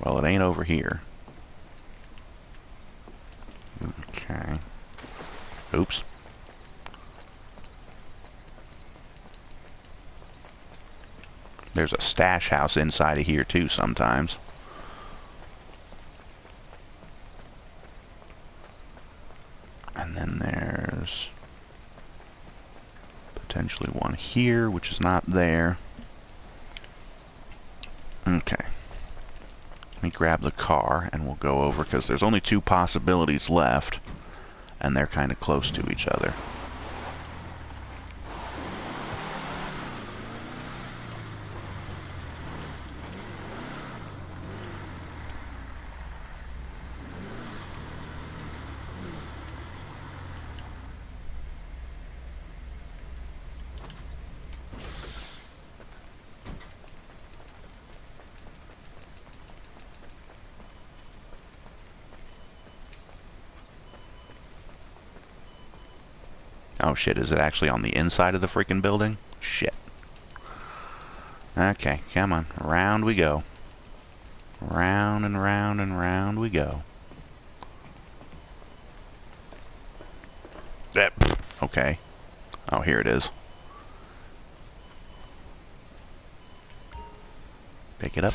Well, it ain't over here. Okay. Oops. There's a stash house inside of here too sometimes. And then there's potentially one here, which is not there. Okay. Let me grab the car and we'll go over, because there's only two possibilities left, and they're kind of close to each other. Oh shit, is it actually on the inside of the freaking building? Shit. Okay, come on. Round we go. Round and round and round we go. Okay. Oh, here it is. Pick it up.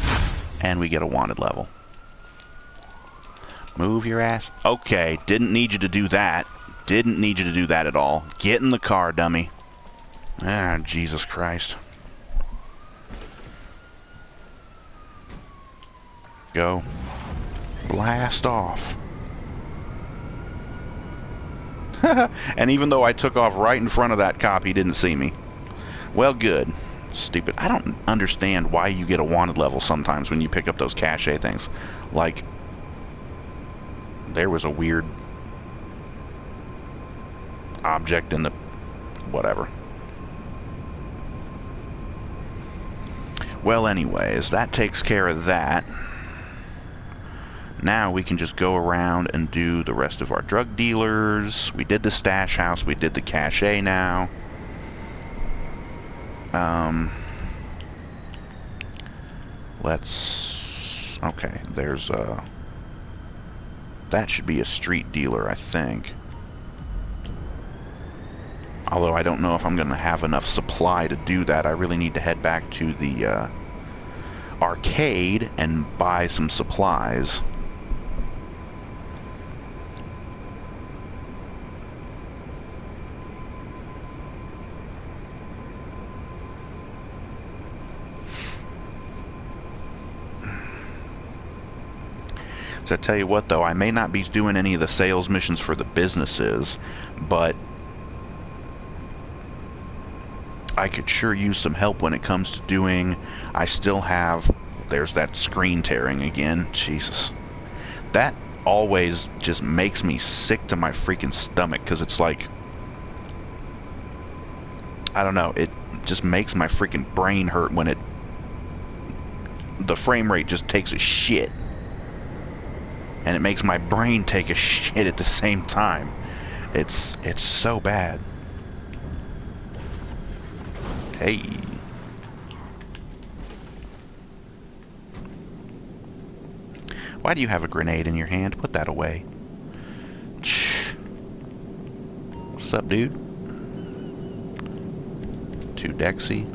And we get a wanted level. Move your ass. Okay, didn't need you to do that. Didn't need you to do that at all. Get in the car, dummy. Ah, Jesus Christ. Go. Blast off. And even though I took off right in front of that cop, he didn't see me. Well, good. Stupid. I don't understand why you get a wanted level sometimes when you pick up those cachet things. Like, there was a weird object in the whatever. Well, anyways, that takes care of that. Now we can just go around and do the rest of our drug dealers. We did the stash house, we did the cache now. Okay, there's that should be a street dealer, I think. Although I don't know if I'm going to have enough supply to do that. I really need to head back to the arcade and buy some supplies. So I tell you what, though, I may not be doing any of the sales missions for the businesses, but I could sure use some help when it comes to doing... I still have... There's that screen tearing again. Jesus. That always just makes me sick to my freaking stomach, because it's like... I don't know, it just makes my freaking brain hurt when it... The frame rate just takes a shit. And it makes my brain take a shit at the same time. It's so bad. Hey. Why do you have a grenade in your hand? Put that away. What's up, dude? 2 Dexy,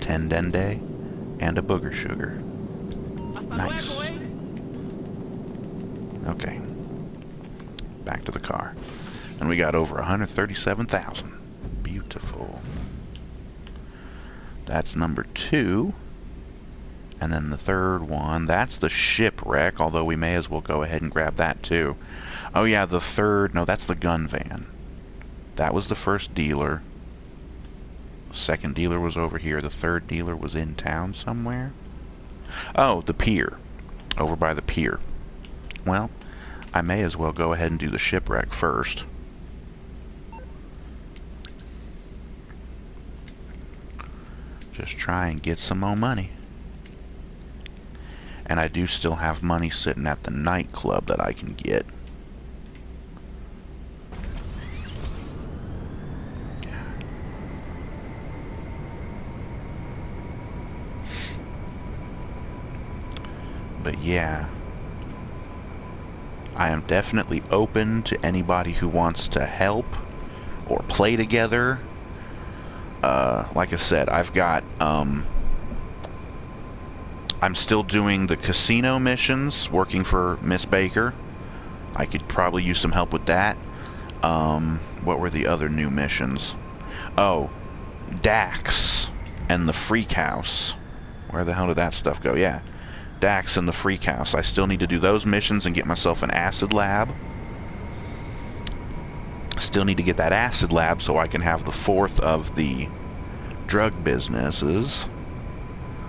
10 Dende, and a booger sugar. Nice. Okay. Back to the car. And we got over 137,000. Beautiful. That's number 2. And then the third one, that's the shipwreck, although we may as well go ahead and grab that too. Oh yeah, the third, no, that's the gun van. That was the first dealer. Second dealer was over here. The third dealer was in town somewhere. Oh, the pier. Over by the pier. Well, I may as well go ahead and do the shipwreck first. Just try and get some more money. And I do still have money sitting at the nightclub that I can get. But yeah, I am definitely open to anybody who wants to help or play together. Like I said, I've got, I'm still doing the casino missions, working for Miss Baker. I could probably use some help with that. What were the other new missions? Oh, Dax and the Freak House. Where the hell did that stuff go? Yeah, Dax and the Freak House. I still need to do those missions and get myself an acid lab. Still need to get that acid lab so I can have the fourth of the drug businesses,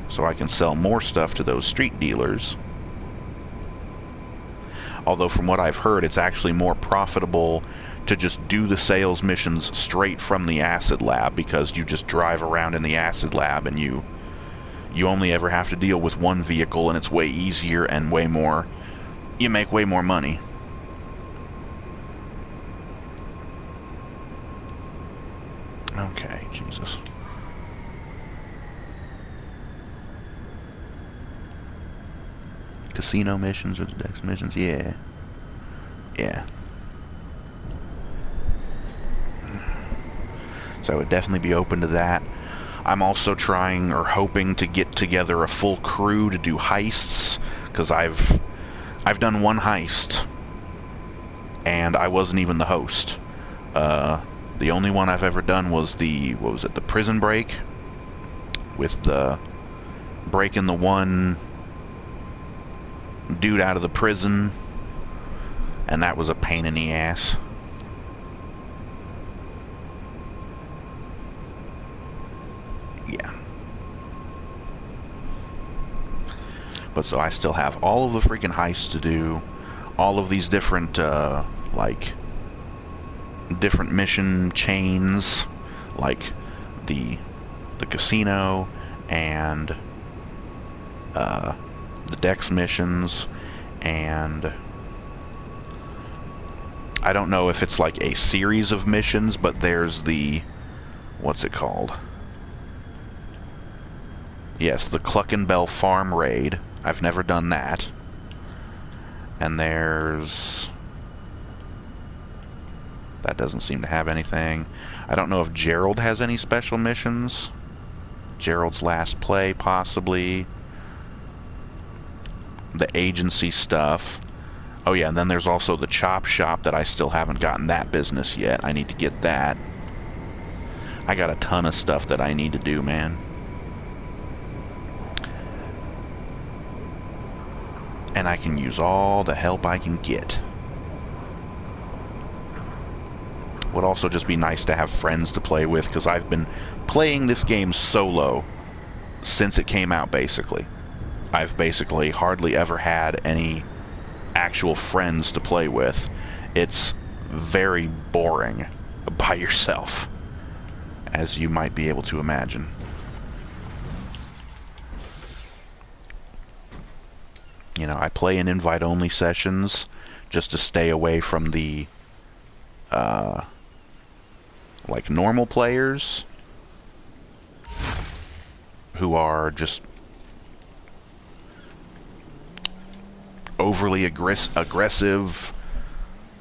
so I can sell more stuff to those street dealers. Although from what I've heard, it's actually more profitable to just do the sales missions straight from the acid lab, because you just drive around in the acid lab and you only ever have to deal with one vehicle, and it's way easier and way more, you make way more money. Okay, Jesus. Casino missions or the Dex missions? Yeah. Yeah. So I would definitely be open to that. I'm also trying or hoping to get together a full crew to do heists, because I've done one heist and I wasn't even the host. The only one I've ever done was the, what was it, the prison break, with the breaking the one dude out of the prison, and that was a pain in the ass. Yeah. But so I still have all of the freaking heists to do, all of these different, like, different mission chains, like the casino and the Dex missions, and I don't know if it's like a series of missions, but there's the, what's it called? Yes, the Cluckenbell Farm Raid. I've never done that. And there's, that doesn't seem to have anything. I don't know if Gerald has any special missions. Gerald's Last Play, possibly. The agency stuff. Oh yeah, and then there's also the chop shop that I still haven't gotten that business yet. I need to get that. I got a ton of stuff that I need to do, man. And I can use all the help I can get. Would also just be nice to have friends to play with, because I've been playing this game solo since it came out, basically. I've basically hardly ever had any actual friends to play with. It's very boring by yourself, as you might be able to imagine. You know, I play in invite-only sessions just to stay away from the, like, normal players who are just overly aggressive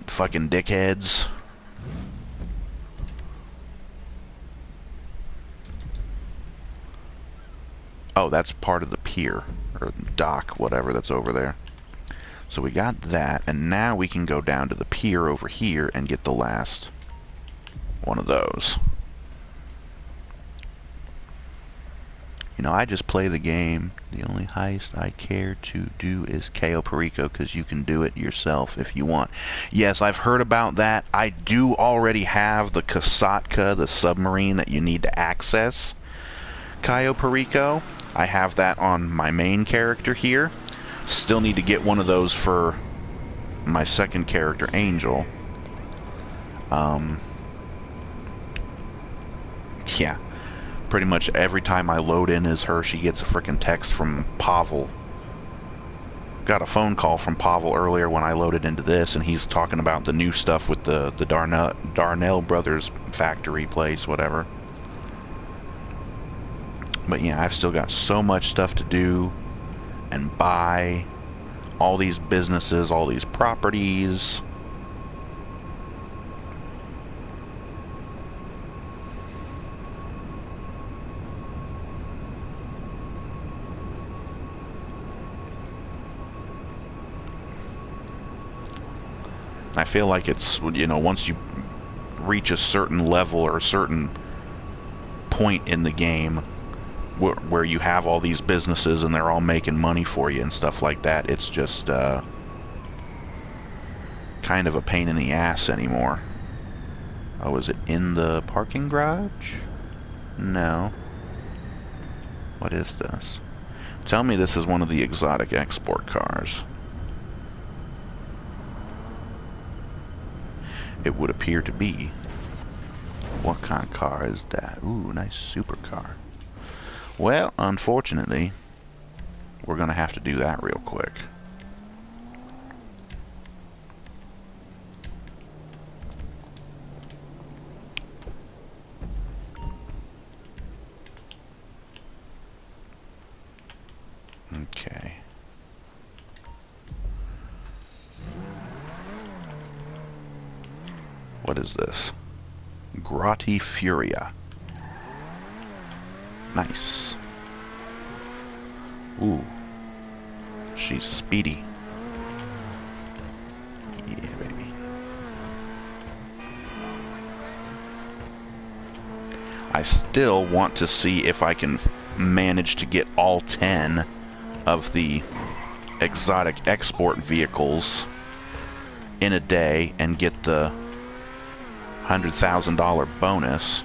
fucking dickheads. Oh, that's part of the pier, or dock, whatever that's over there. So we got that, and now we can go down to the pier over here and get the last one of those. You know, I just play the game. The only heist I care to do is KO Perico, because you can do it yourself if you want. Yes, I've heard about that. I do already have the Kasatka, the submarine that you need to access Cayo Perico. I have that on my main character here. Still need to get one of those for my second character, Angel. Yeah. Pretty much every time I load in as her, she gets a frickin' text from Pavel. Got a phone call from Pavel earlier when I loaded into this, and he's talking about the new stuff with the Darnell Brothers factory place, whatever. But yeah, I've still got so much stuff to do and buy. All these businesses, all these properties. I feel like it's, you know, once you reach a certain level or a certain point in the game where you have all these businesses and they're all making money for you and stuff like that, it's just kind of a pain in the ass anymore. Oh, is it in the parking garage? No. What is this? Tell me this is one of the exotic export cars. It would appear to be. What kind of car is that? Ooh, nice supercar. Well, unfortunately, we're gonna have to do that real quick. Okay. What is this? Grotti Furia. Nice. Ooh. She's speedy. Yeah, baby. I still want to see if I can manage to get all 10 of the exotic export vehicles in a day and get the $100,000 bonus,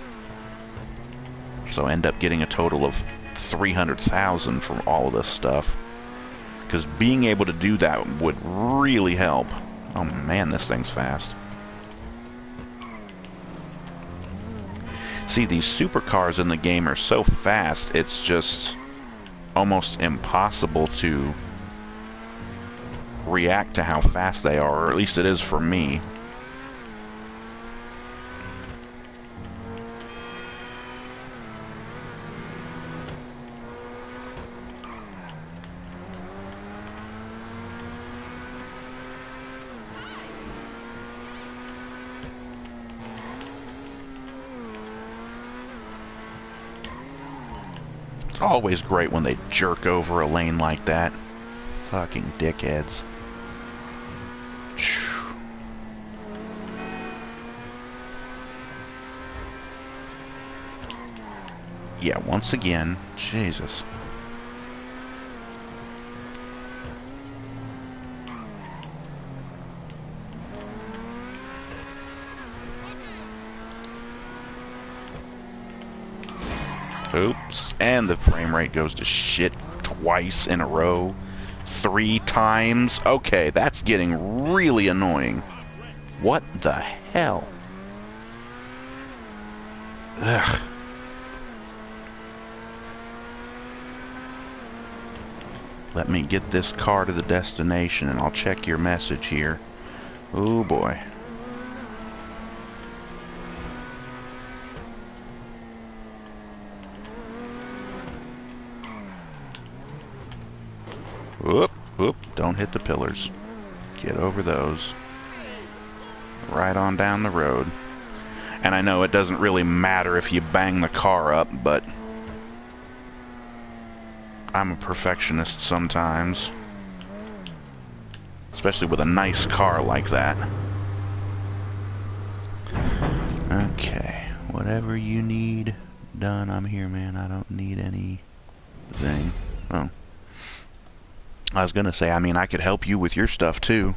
so end up getting a total of $300,000 from all of this stuff, because being able to do that would really help. Oh man, this thing's fast. See, these supercars in the game are so fast, it's just almost impossible to react to how fast they are, or at least it is for me. Always great when they jerk over a lane like that. Fucking dickheads. Yeah, once again, Jesus. Oops, and the frame rate goes to shit twice in a row. 3 times. Okay, that's getting really annoying. What the hell? Ugh. Let me get this car to the destination and I'll check your message here. Oh boy. Whoop, whoop, don't hit the pillars. Get over those. Right on down the road. And I know it doesn't really matter if you bang the car up, but I'm a perfectionist sometimes. Especially with a nice car like that. Okay, whatever you need done, I'm here, man. I don't need any Zing. Oh. I was gonna say, I mean, I could help you with your stuff, too.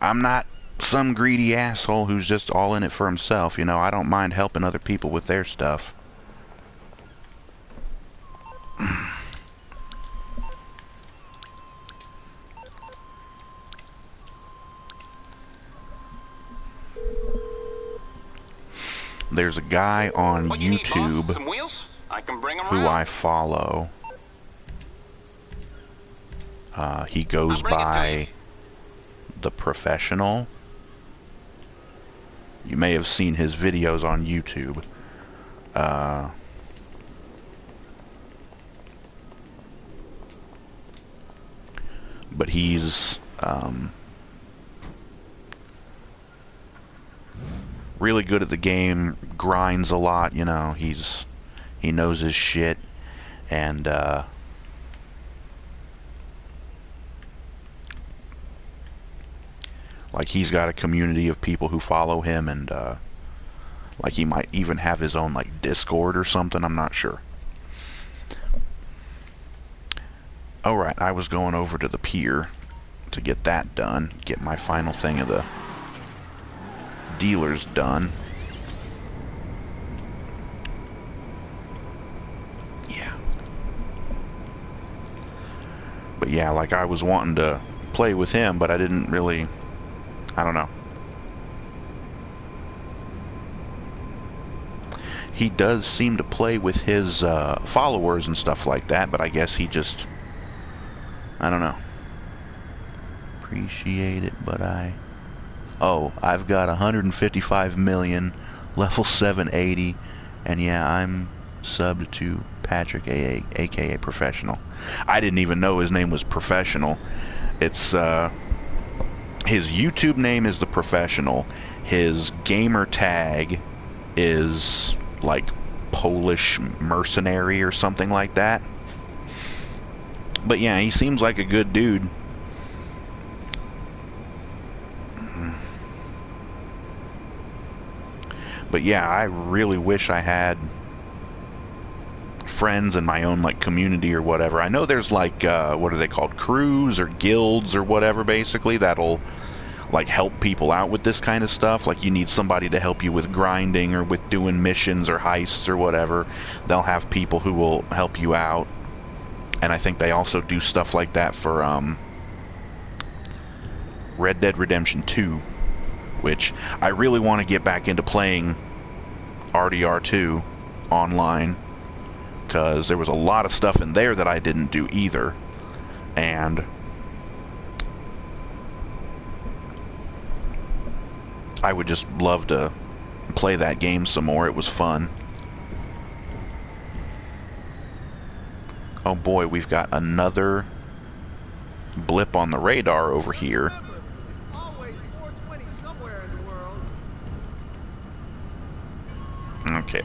I'm not some greedy asshole who's just all in it for himself, you know. I don't mind helping other people with their stuff. There's a guy on What you need, YouTube boss? Some wheels? I can bring 'em who around. I follow. He goes I'll bring it to by you. The Professional. You may have seen his videos on YouTube. But he's really good at the game, grinds a lot, you know, he knows his shit, and like he's got a community of people who follow him, and like he might even have his own like Discord or something, I'm not sure. Alright, I was going over to the pier to get that done, get my final thing of the dealers done. Yeah. But yeah, like I was wanting to play with him, but I didn't really, I don't know. He does seem to play with his followers and stuff like that, but I guess he just, I don't know. Appreciate it, but oh, I've got 155 million, level 780, and yeah, I'm subbed to Patrick, aka Professional. I didn't even know his name was Professional. It's, his YouTube name is The Professional. His gamer tag is, like, Polish Mercenary or something like that. But yeah, he seems like a good dude. But yeah, I really wish I had friends in my own like community or whatever. I know there's like what are they called, crews or guilds or whatever, basically, that'll like help people out with this kind of stuff. Like you need somebody to help you with grinding or with doing missions or heists or whatever. They'll have people who will help you out. And I think they also do stuff like that for Red Dead Redemption 2, which I really want to get back into playing RDR2 online, because there was a lot of stuff in there that I didn't do either, and I would just love to play that game some more. It was fun. Oh boy, we've got another blip on the radar over here. Remember, it's always 420 somewhere in the world.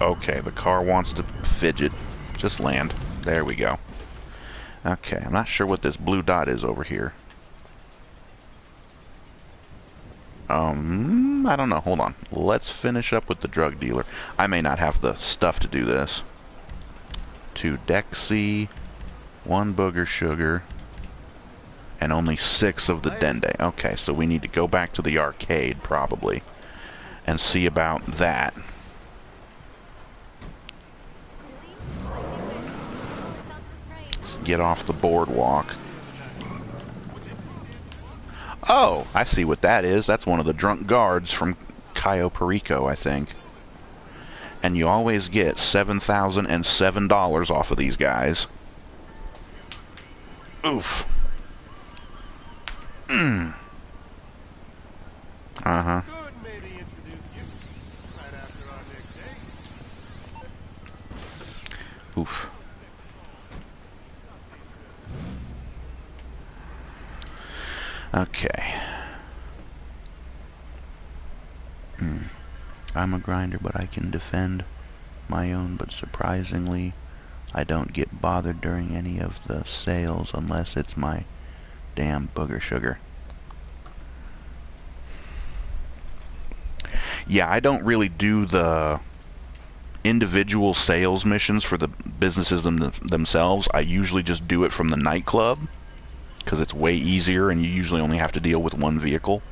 Okay, the car wants to fidget. Just land. There we go. Okay, I'm not sure what this blue dot is over here. I don't know. Hold on. Let's finish up with the drug dealer. I may not have the stuff to do this. 2 Dexy, 1 booger sugar, and only 6 of the Dende. Okay, so we need to go back to the arcade, probably, and see about that. Let's get off the boardwalk. Oh, I see what that is. That's one of the drunk guards from Cayo Perico, I think. And you always get $7,007 off of these guys. Oof. Uh-huh. Could maybe introduce you right after our next date. Oof. Okay. I'm a grinder, but I can defend my own, but surprisingly, I don't get bothered during any of the sales unless it's my damn booger sugar. Yeah, I don't really do the individual sales missions for the businesses themselves, I usually just do it from the nightclub, because it's way easier and you usually only have to deal with one vehicle.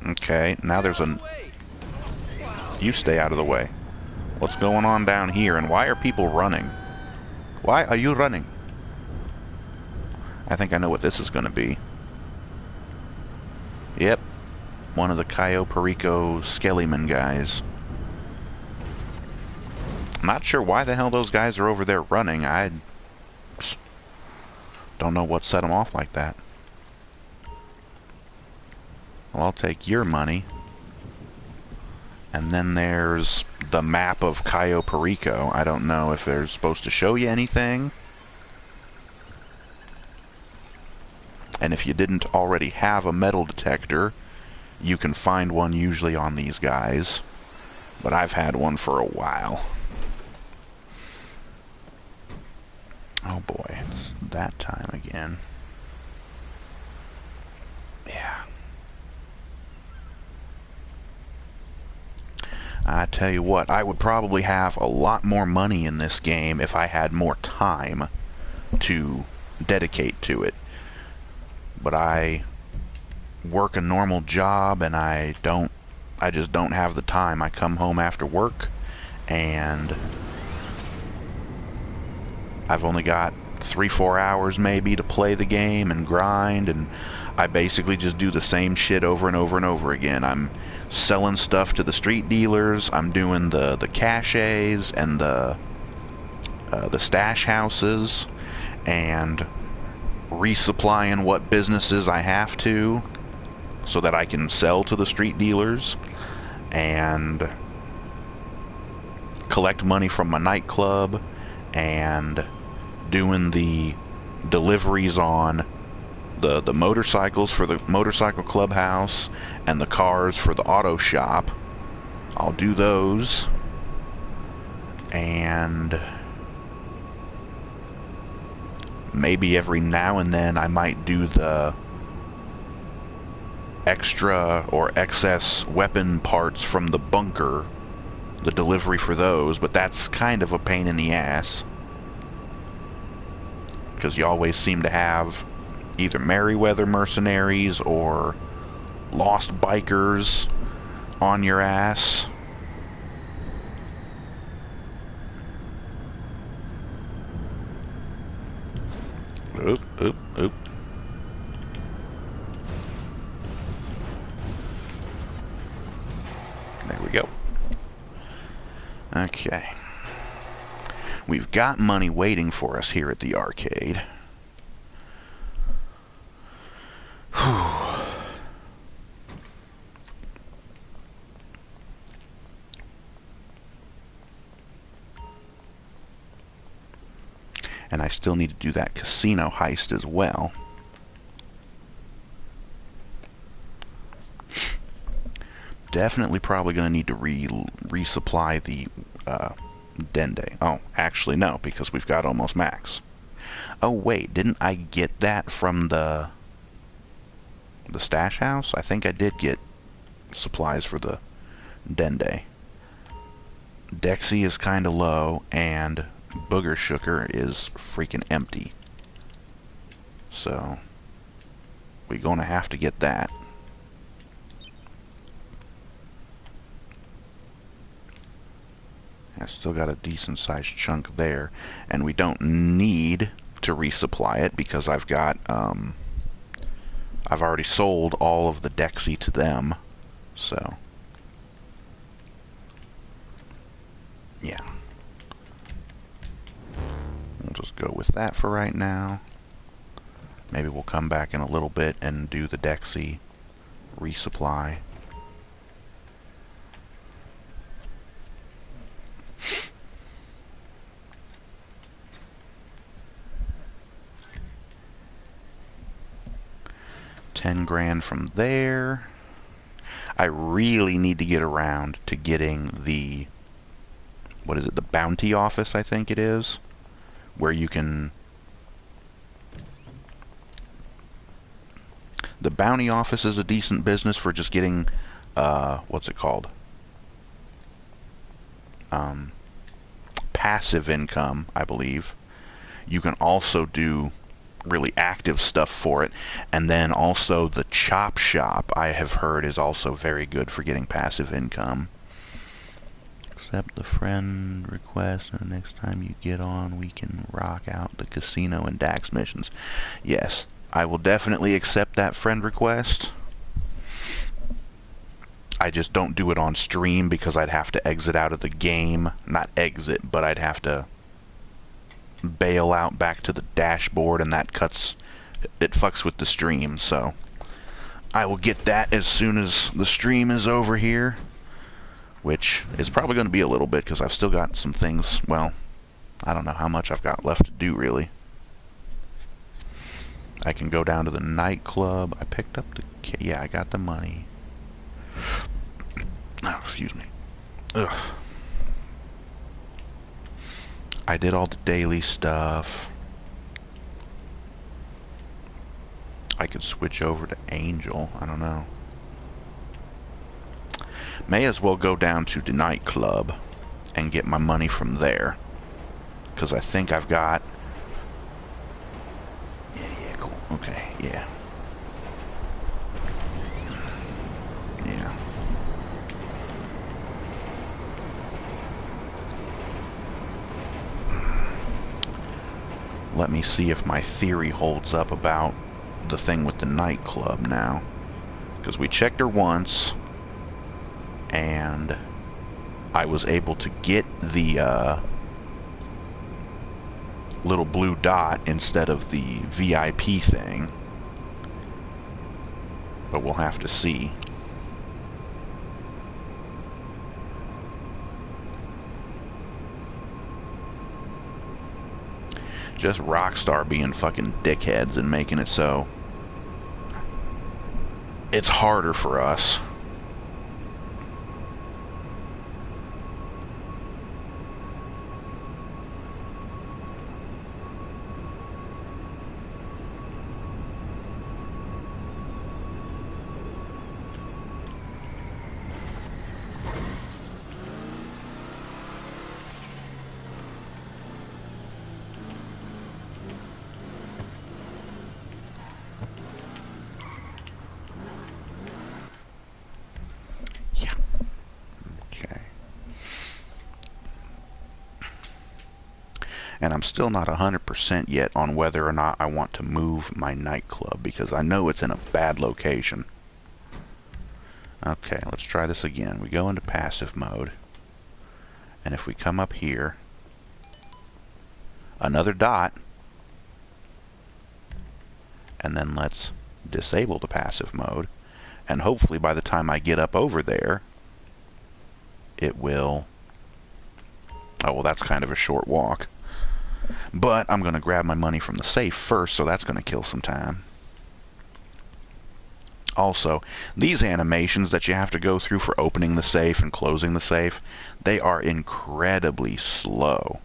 Okay, now there's a... You stay out of the way. What's going on down here, and why are people running? Why are you running? I think I know what this is going to be. Yep, one of the Cayo Perico Skellyman guys. I'm not sure why the hell those guys are over there running. I don't know what set them off like that. Well, I'll take your money. And then there's the map of Cayo Perico. I don't know if they're supposed to show you anything. And if you didn't already have a metal detector, you can find one usually on these guys. But I've had one for a while. Oh boy, it's that time again. Yeah. I tell you what, I would probably have a lot more money in this game if I had more time to dedicate to it. But I work a normal job and I just don't have the time. I come home after work and I've only got 3-4 hours maybe to play the game and grind, and I basically just do the same shit over and over and over again. I'm selling stuff to the street dealers, I'm doing the caches and the stash houses, and resupplying what businesses I have to so that I can sell to the street dealers, and collect money from my nightclub, and doing the deliveries on the motorcycles for the motorcycle clubhouse and the cars for the auto shop. I'll do those, and maybe every now and then I might do the extra or excess weapon parts from the bunker, the delivery for those, but that's kind of a pain in the ass because you always seem to have either Merryweather mercenaries or lost bikers on your ass. Oop, oop, oop. There we go. Okay. We've got money waiting for us here at the arcade. Whew. And I still need to do that casino heist as well. Definitely probably going to need to resupply the Dende. Oh, actually no, because we've got almost max. Oh wait, didn't I get that from the stash house? I think I did get supplies for the Dende. Dexy is kind of low, and Booger Sugar is freaking empty. So, we're going to have to get that. I still got a decent sized chunk there, and we don't need to resupply it because I've got, I've already sold all of the Dexy to them, so, yeah. We'll just go with that for right now. Maybe we'll come back in a little bit and do the Dexy resupply. $10,000 from there. I really need to get around to getting the, what is it, the bounty office, I think it is, where you can The bounty office is a decent business for just getting, what's it called? Passive income, I believe. You can also do really active stuff for it, and then also the chop shop, I have heard, is also very good for getting passive income. Accept the friend request, and the next time you get on, we can rock out the casino and Dax missions. Yes, I will definitely accept that friend request. I just don't do it on stream because I'd have to exit out of the game. Not exit, but I'd have to bail out back to the dashboard, and that fucks with the stream, so I will get that as soon as the stream is over here, which is probably going to be a little bit because I've still got some things. Well, I don't know how much I've got left to do, really. I can go down to the nightclub. I picked up the... Yeah, I got the money. Oh, excuse me. Ugh. I did all the daily stuff. I could switch over to Angel. I don't know. May as well go down to the nightclub and get my money from there. Because I think I've got... Yeah, cool. Okay, yeah. Yeah. Let me see if my theory holds up about the thing with the nightclub now. Because we checked her once, and I was able to get the little blue dot instead of the VIP thing. But we'll have to see. Just Rockstar being fucking dickheads and making it so it's harder for us. And I'm still not 100% yet on whether or not I want to move my nightclub, because I know it's in a bad location. Okay, let's try this again. We go into passive mode, and if we come up here, another dot, and then let's disable the passive mode, and hopefully by the time I get up over there, it will... Oh, well, that's kind of a short walk. But I'm going to grab my money from the safe first, so that's going to kill some time. Also, these animations that you have to go through for opening the safe and closing the safe, they are incredibly slow.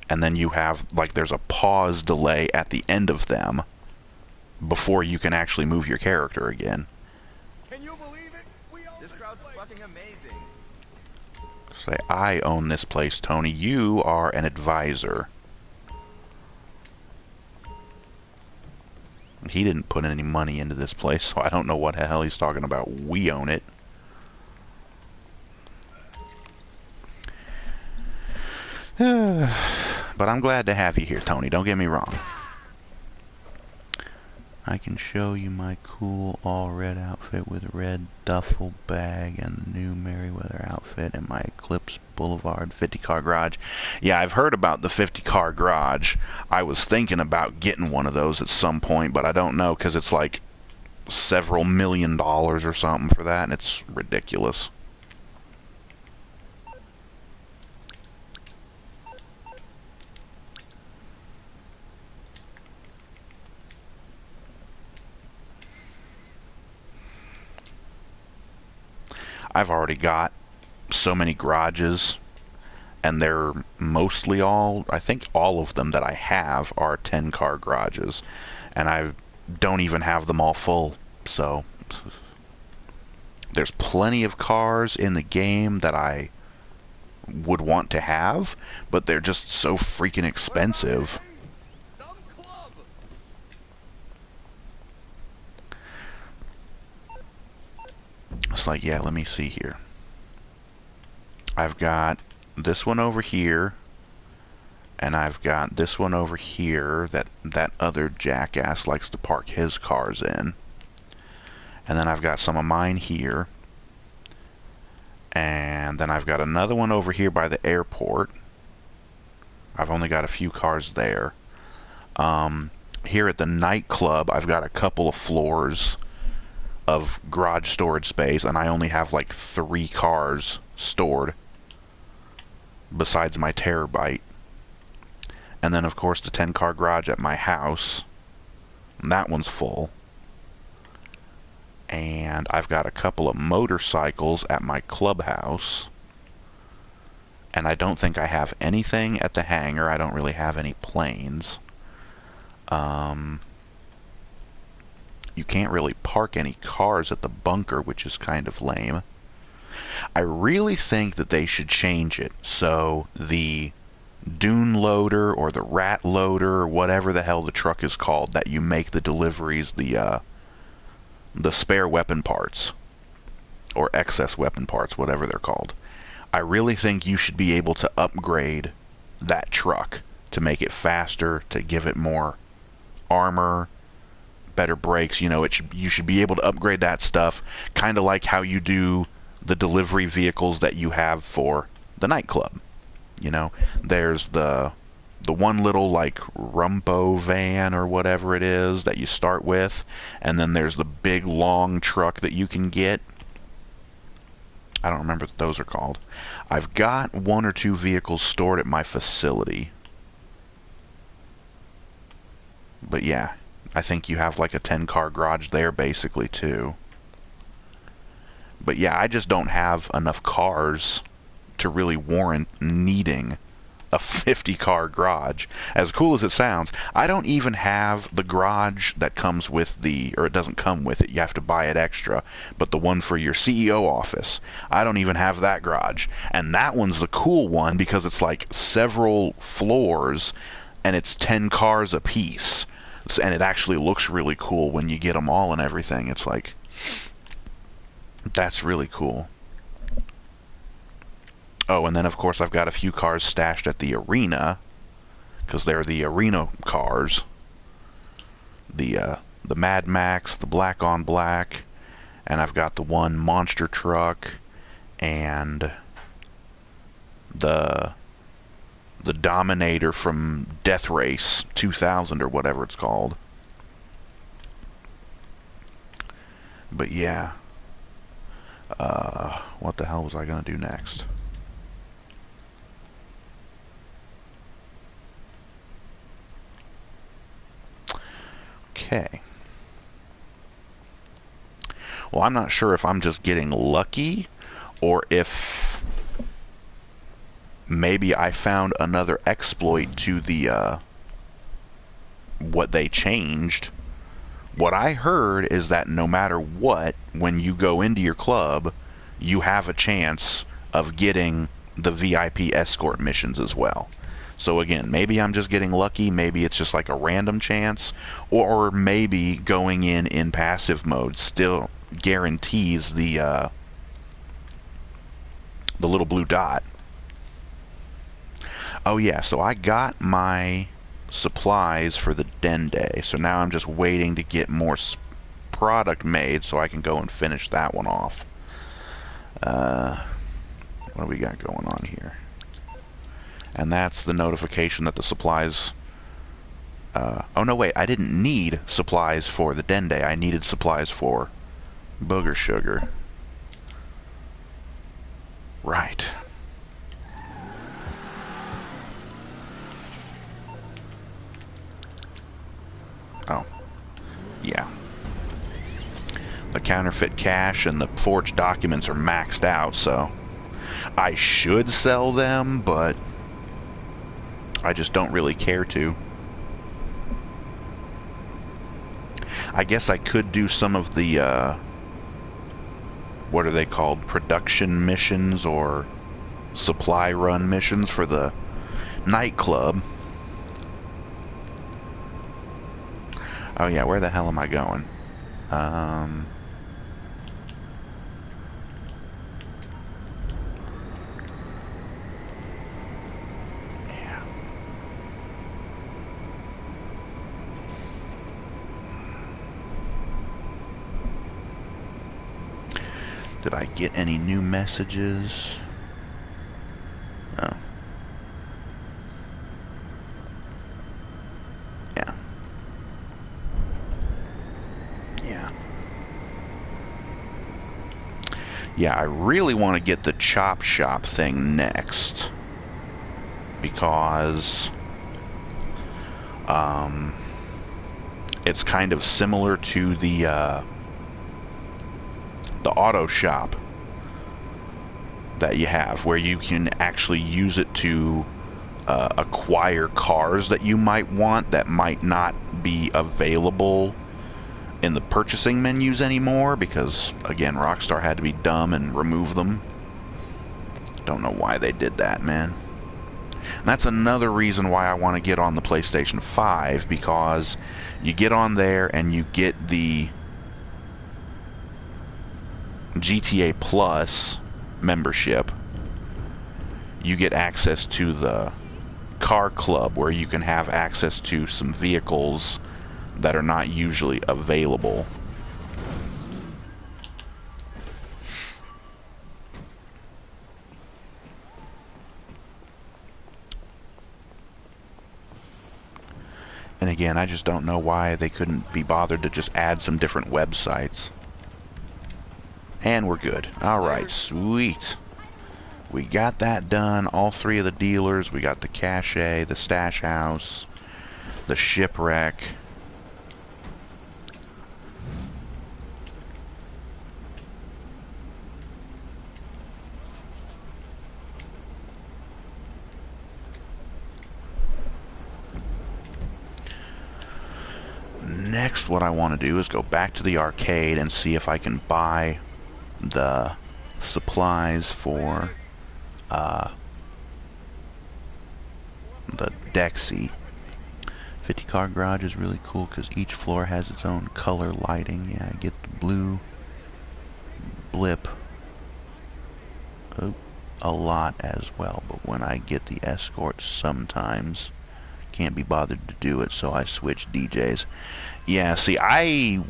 And then you have, like, there's a pause delay at the end of them before you can actually move your character again. Can you believe it? We own This crowd's fucking amazing. Say, I own this place, Tony. You are an advisor. He didn't put any money into this place, so I don't know what the hell he's talking about. We own it. But I'm glad to have you here, Tony. Don't get me wrong. I can show you my cool all-red outfit with a red duffel bag and the new Merryweather outfit and my Eclipse Boulevard 50-car garage. Yeah, I've heard about the 50-car garage. I was thinking about getting one of those at some point, but I don't know because it's like several $1 million or something for that, and it's ridiculous. I've already got so many garages, and they're mostly all, I think all of them that I have are 10-car garages, and I don't even have them all full, so there's plenty of cars in the game that I would want to have, but they're just so freaking expensive. Some club. It's like, yeah, let me see here. I've got this one over here, and I've got this one over here that other jackass likes to park his cars in. And then I've got some of mine here. And then I've got another one over here by the airport. I've only got a few cars there. Here at the nightclub, I've got a couple of floors of garage storage space, and I only have like 3 cars stored besides my terabyte. And then of course the 10-car garage at my house, and that one's full. And I've got a couple of motorcycles at my clubhouse, and I don't think I have anything at the hangar. I don't really have any planes. You can't really park any cars at the bunker, which is kind of lame. I really think that they should change it so the dune loader or the rat loader or whatever the hell the truck is called that you make the deliveries, the spare weapon parts or excess weapon parts, whatever they're called. I really think you should be able to upgrade that truck to make it faster, to give it more armor, better brakes. You know, you should be able to upgrade that stuff, kind of like how you do the delivery vehicles that you have for the nightclub. You know, there's the one little like rumpo van or whatever it is that you start with, and then there's the big long truck that you can get. I don't remember what those are called. I've got 1 or 2 vehicles stored at my facility. But yeah, I think you have like a 10-car garage there basically too. But yeah, I just don't have enough cars to really warrant needing a 50-car garage. As cool as it sounds, I don't even have the garage that comes with or it doesn't come with it, you have to buy it extra, but the one for your CEO office. I don't even have that garage. And that one's the cool one because it's like several floors and it's 10 cars a piece. And it actually looks really cool when you get them all and everything. It's like, that's really cool. Oh, and then of course I've got a few cars stashed at the arena, because they're the arena cars. The Mad Max, the Black on Black, and I've got the one monster truck, and the Dominator from Death Race 2000 or whatever it's called. But yeah. What the hell was I going to do next? Okay. Well, I'm not sure if I'm just getting lucky or if maybe I found another exploit to the what they changed. What I heard is that no matter what, when you go into your club, you have a chance of getting the VIP escort missions as well. So again, maybe I'm just getting lucky, maybe it's just like a random chance, or maybe going in passive mode still guarantees the little blue dot. Oh yeah, so I got my supplies for the Dende, so now I'm just waiting to get more product made so I can go and finish that one off. What do we got going on here? And that's the notification that the supplies... oh no, wait, I didn't need supplies for the Dende, I needed supplies for Booger Sugar. Right. Oh, yeah. The counterfeit cash and the forged documents are maxed out, so I should sell them, but I just don't really care to. I guess I could do some of the, what are they called? Production missions or supply run missions for the nightclub. Oh yeah, where the hell am I going? Yeah. Did I get any new messages? Oh. Yeah. Yeah. Yeah, I really want to get the chop shop thing next. Because it's kind of similar to the auto shop that you have, where you can actually use it to acquire cars that you might want that might not be available in the purchasing menus anymore, because again, Rockstar had to be dumb and remove them. Don't know why they did that, man. And that's another reason why I want to get on the PlayStation 5, because you get on there and you get the GTA Plus membership. You get access to the car club, where you can have access to some vehicles that are not usually available. And again, I just don't know why they couldn't be bothered to just add some different websites. And we're good. Alright, sweet. We got that done. All three of the dealers. We got the cache, the stash house, the shipwreck. Next, what I want to do is go back to the arcade and see if I can buy the supplies for the Dexy. 50 car garage is really cool because each floor has its own color lighting. Yeah, I get the blue blip a lot as well, but when I get the escort, sometimes can't be bothered to do it, so I switch DJs. Yeah, see, I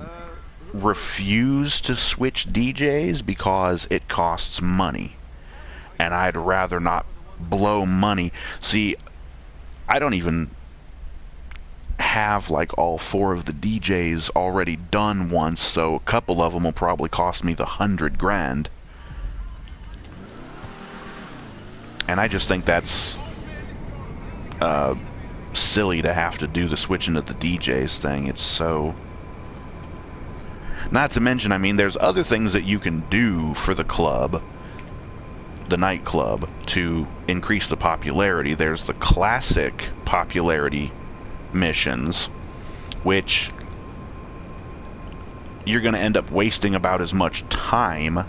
refuse to switch DJs because it costs money, and I'd rather not blow money. See, I don't even have like all 4 of the DJs already done once, so a couple of them will probably cost me the $100 grand. And I just think that's silly to have to do the switching to the DJs thing. It's so... Not to mention, I mean, there's other things that you can do for the club, the nightclub, to increase the popularity. There's the classic popularity missions, which you're going to end up wasting about as much time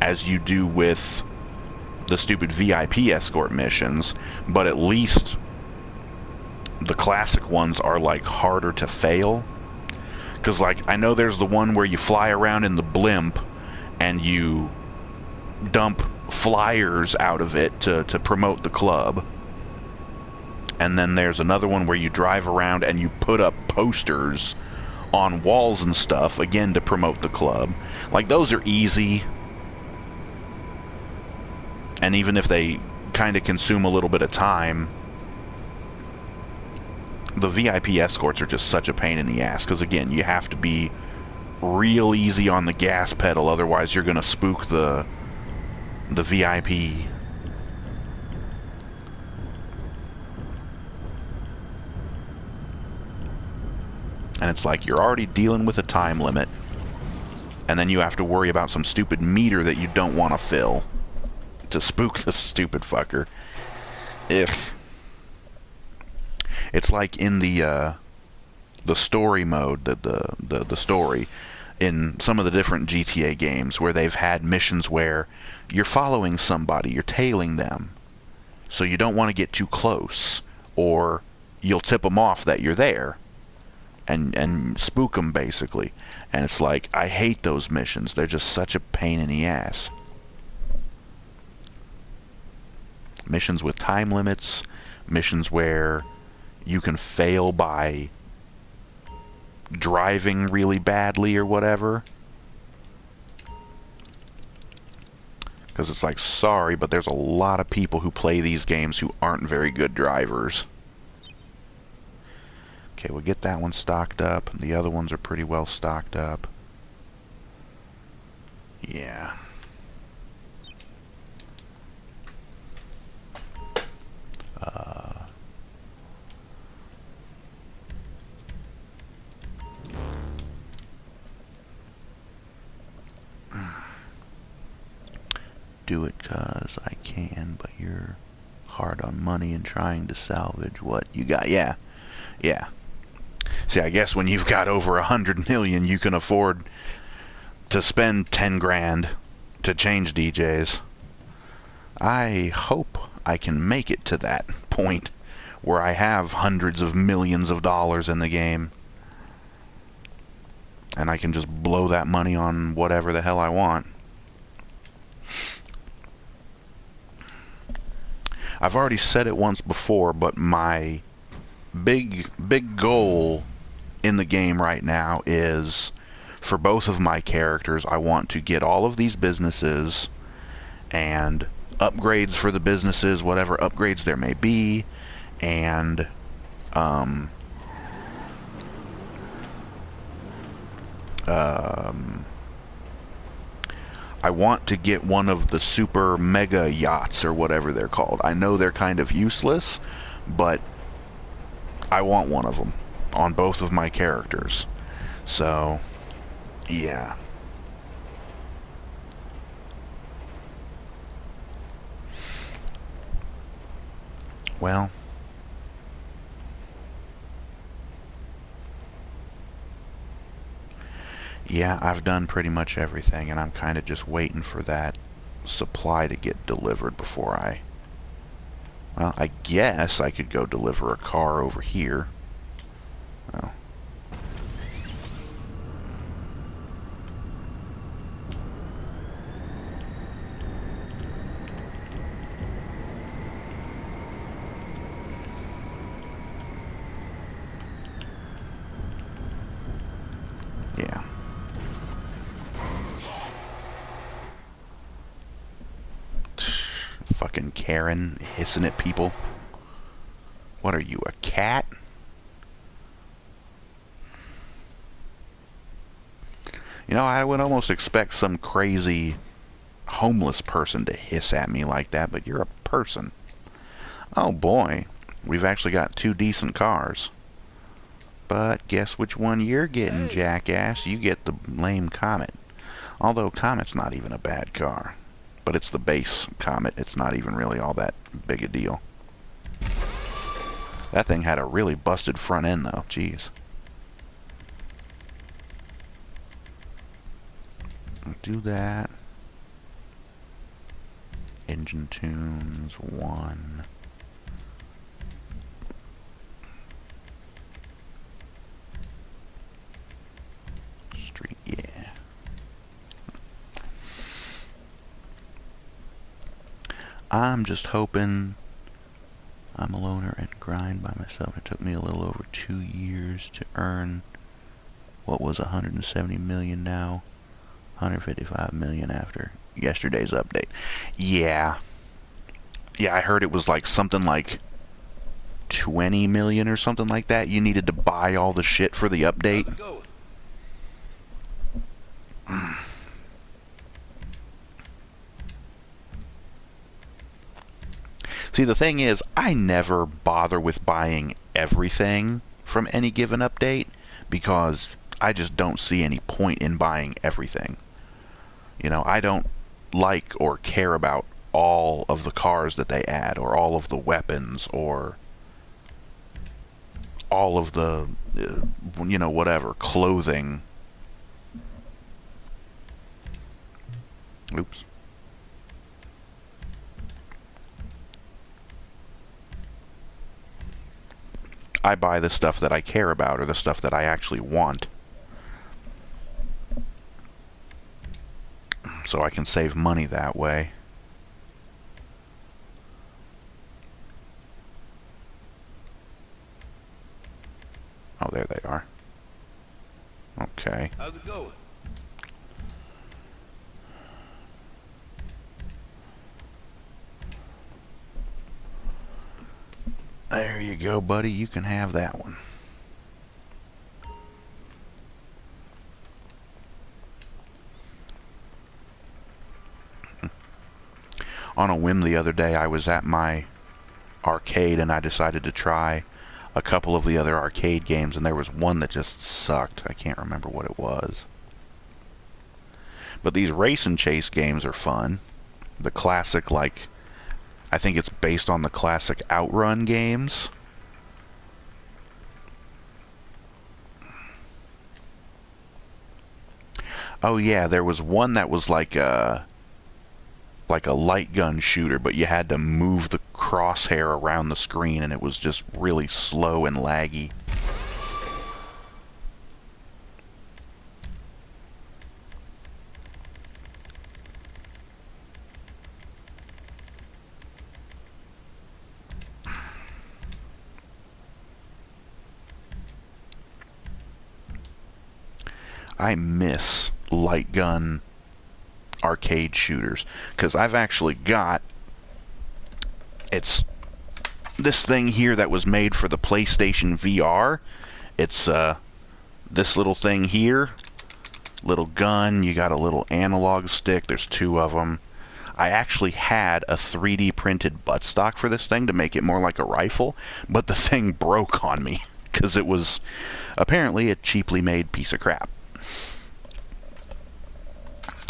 as you do with the stupid VIP escort missions, but at least the classic ones are like harder to fail. Because like, I know there's the one where you fly around in the blimp and you dump flyers out of it to promote the club. And then there's another one where you drive around and you put up posters on walls and stuff, again to promote the club. Like, those are easy. And even if they kind of consume a little bit of time, the VIP escorts are just such a pain in the ass, because again, you have to be real easy on the gas pedal, otherwise you're going to spook the VIP. And it's like, you're already dealing with a time limit, and then you have to worry about some stupid meter that you don't want to fill to spook the stupid fucker. Ugh. It's like in the story mode, the story in some of the different GTA games where they've had missions where you're following somebody, you're tailing them, so you don't want to get too close, or you'll tip them off that you're there, and spook them basically. And it's like, I hate those missions. They're just such a pain in the ass. Missions with time limits, missions where you can fail by driving really badly or whatever. Because it's like, sorry, but there's a lot of people who play these games who aren't very good drivers. Okay, we'll get that one stocked up. The other ones are pretty well stocked up. Yeah. Do it 'cause I can, but you're hard on money and trying to salvage what you got. Yeah. Yeah. See, I guess when you've got over 100 million, you can afford to spend 10 grand to change DJs. I hope I can make it to that point where I have hundreds of millions of dollars in the game and I can just blow that money on whatever the hell I want. I've already said it once before, but my big goal in the game right now is, for both of my characters, I want to get all of these businesses and upgrades for the businesses, whatever upgrades there may be, and I want to get one of the super mega yachts or whatever they're called. I know they're kind of useless, but I want one of them on both of my characters. So, yeah. Well, yeah, I've done pretty much everything, and I'm kind of just waiting for that supply to get delivered before I... Well, I guess I could go deliver a car over here. Oh. Yeah. Fucking Karen hissing at people. What are you, a cat? You know, I would almost expect some crazy homeless person to hiss at me like that, but you're a person. Oh boy, we've actually got 2 decent cars. But guess which one you're getting, jackass? You get the lame Comet. Although Comet's not even a bad car. But it's the base Comet. It's not even really all that big a deal. That thing had a really busted front end, though. Jeez. I'll do that. Engine tunes 1. Street, yeah. I'm just hoping I'm a loner and grind by myself. It took me a little over 2 years to earn what was 170 million now. 155 million after yesterday's update. Yeah. Yeah, I heard it was like something like 20 million or something like that. You needed to buy all the shit for the update. See, the thing is, I never bother with buying everything from any given update because I just don't see any point in buying everything. You know, I don't like or care about all of the cars that they add or all of the weapons or... all of the, you know, whatever, clothing. Oops. I buy the stuff that I care about, or the stuff that I actually want. So I can save money that way. Oh, there they are. Okay. How's it going? There you go, buddy. You can have that one. On a whim the other day, I was at my arcade and I decided to try a couple of the other arcade games, and there was one that just sucked. I can't remember what it was. But these race and chase games are fun. The classic, like, I think it's based on the classic Outrun games. Oh yeah, there was one that was like a light gun shooter, but you had to move the crosshair around the screen, and it was just really slow and laggy. I miss light gun arcade shooters, because I've actually got, it's this thing here that was made for the PlayStation VR. It's this little thing here, little gun. You got a little analog stick. There's two of them. I actually had a 3D printed buttstock for this thing to make it more like a rifle, but the thing broke on me because it was apparently a cheaply made piece of crap.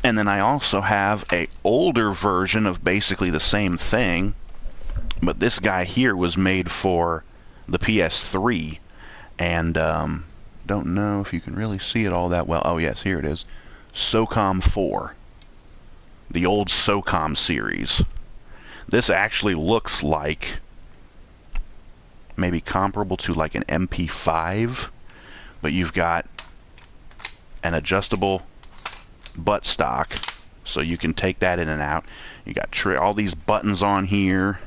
And then I also have a older version of basically the same thing, but this guy here was made for the PS3, and don't know if you can really see it all that well. Oh yes, here it is. SOCOM 4. The old SOCOM series. This actually looks like maybe comparable to like an MP5, but you've got an adjustable buttstock, so you can take that in and out. You got all these buttons on here,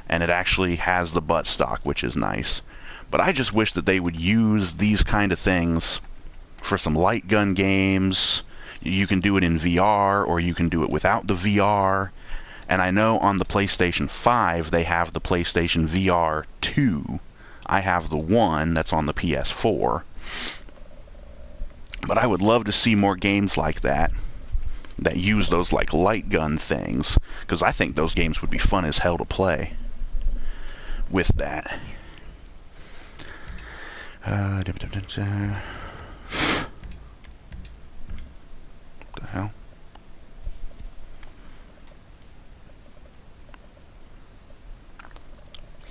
and it actually has the buttstock, which is nice. But I just wish that they would use these kind of things for some light gun games. You can do it in VR, or you can do it without the VR. And I know on the PlayStation 5 they have the PlayStation VR 2. I have the one that's on the PS4. But I would love to see more games like that use those like light gun things, because I think those games would be fun as hell to play with that. What the hell?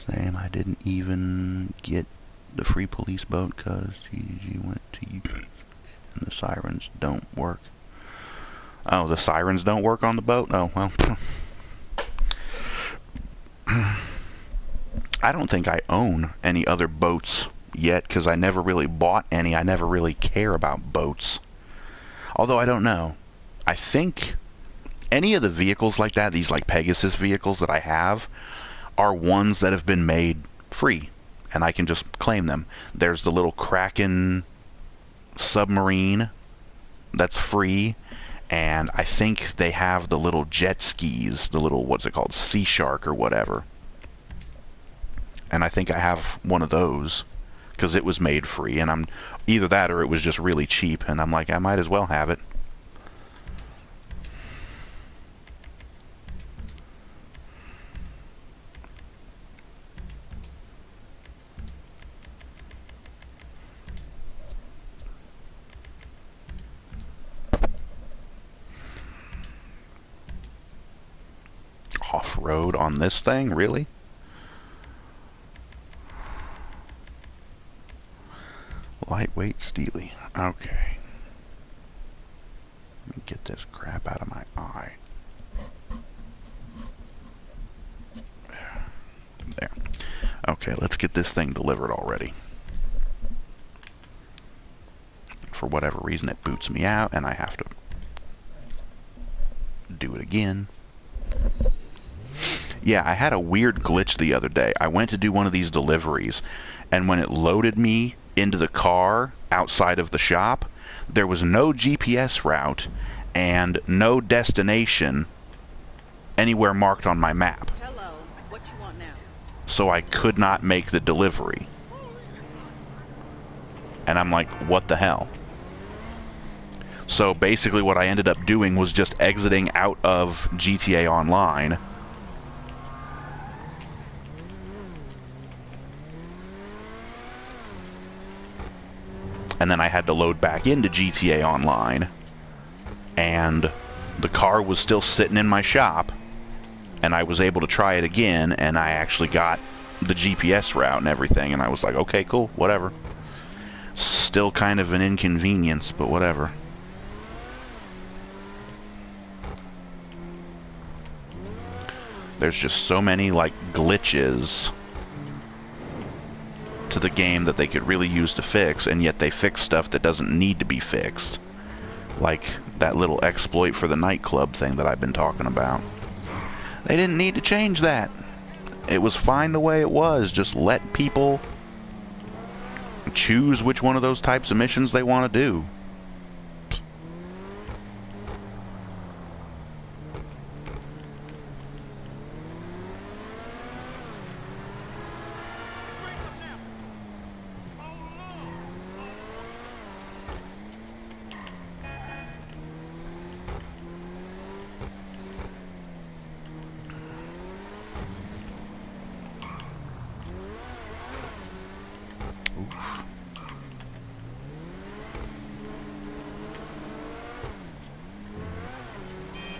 Same, I didn't even get the free police boat because TG went to you. And the sirens don't work. Oh, the sirens don't work on the boat? Oh, well. I don't think I own any other boats yet, because I never really bought any. I never really care about boats. Although, I don't know. I think any of the vehicles like that, these like Pegasus vehicles that I have, are ones that have been made free, and I can just claim them. There's the little Kraken submarine that's free, and I think they have the little jet skis, the little, what's it called, Sea Shark or whatever, and I think I have one of those because it was made free, and I'm either that or it was just really cheap, and I'm like, I might as well have it. Off-road on this thing? Really? Okay. Let me get this crap out of my eye. There. Okay, let's get this thing delivered already. For whatever reason, it boots me out, and I have to do it again. Yeah, I had a weird glitch the other day. I went to do one of these deliveries, and when it loaded me into the car outside of the shop, there was no GPS route and no destination anywhere marked on my map. Hello, what you want now? So I could not make the delivery. And I'm like, what the hell? So basically what I ended up doing was just exiting out of GTA Online. And then I had to load back into GTA Online. And the car was still sitting in my shop. And I was able to try it again, and I actually got the GPS route and everything. And I was like, okay, cool, whatever. Still kind of an inconvenience, but whatever. There's just so many, like, glitches to the game that they could really use to fix, and yet they fix stuff that doesn't need to be fixed. Like that little exploit for the nightclub thing that I've been talking about. They didn't need to change that. It was fine the way it was. Just let people choose which one of those types of missions they want to do.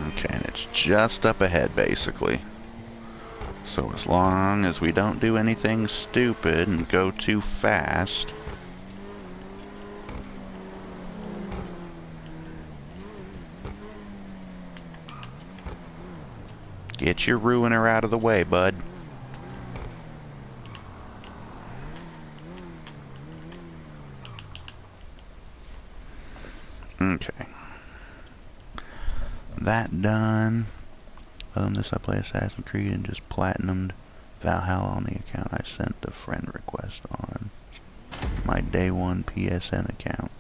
Okay, and it's just up ahead, basically. So as long as we don't do anything stupid and go too fast... Get your ruiner out of the way, bud. Okay. That done. Other than this, I play Assassin's Creed and just platinumed Valhalla on the account I sent the friend request on. My day one PSN account.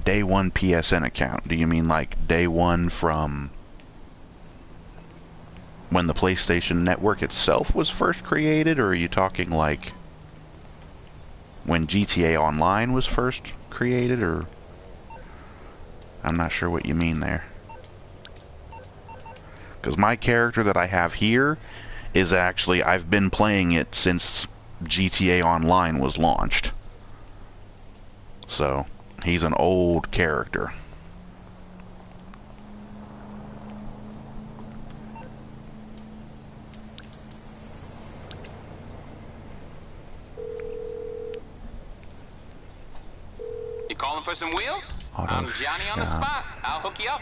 Day one PSN account? Do you mean like day one from when the PlayStation Network itself was first created, or are you talking like when GTA Online was first created, or... I'm not sure what you mean there. Because my character that I have here is actually, I've been playing it since GTA Online was launched. So, he's an old character. You calling for some wheels? Auto I'm Johnny on the shop. spot. I'll hook you up.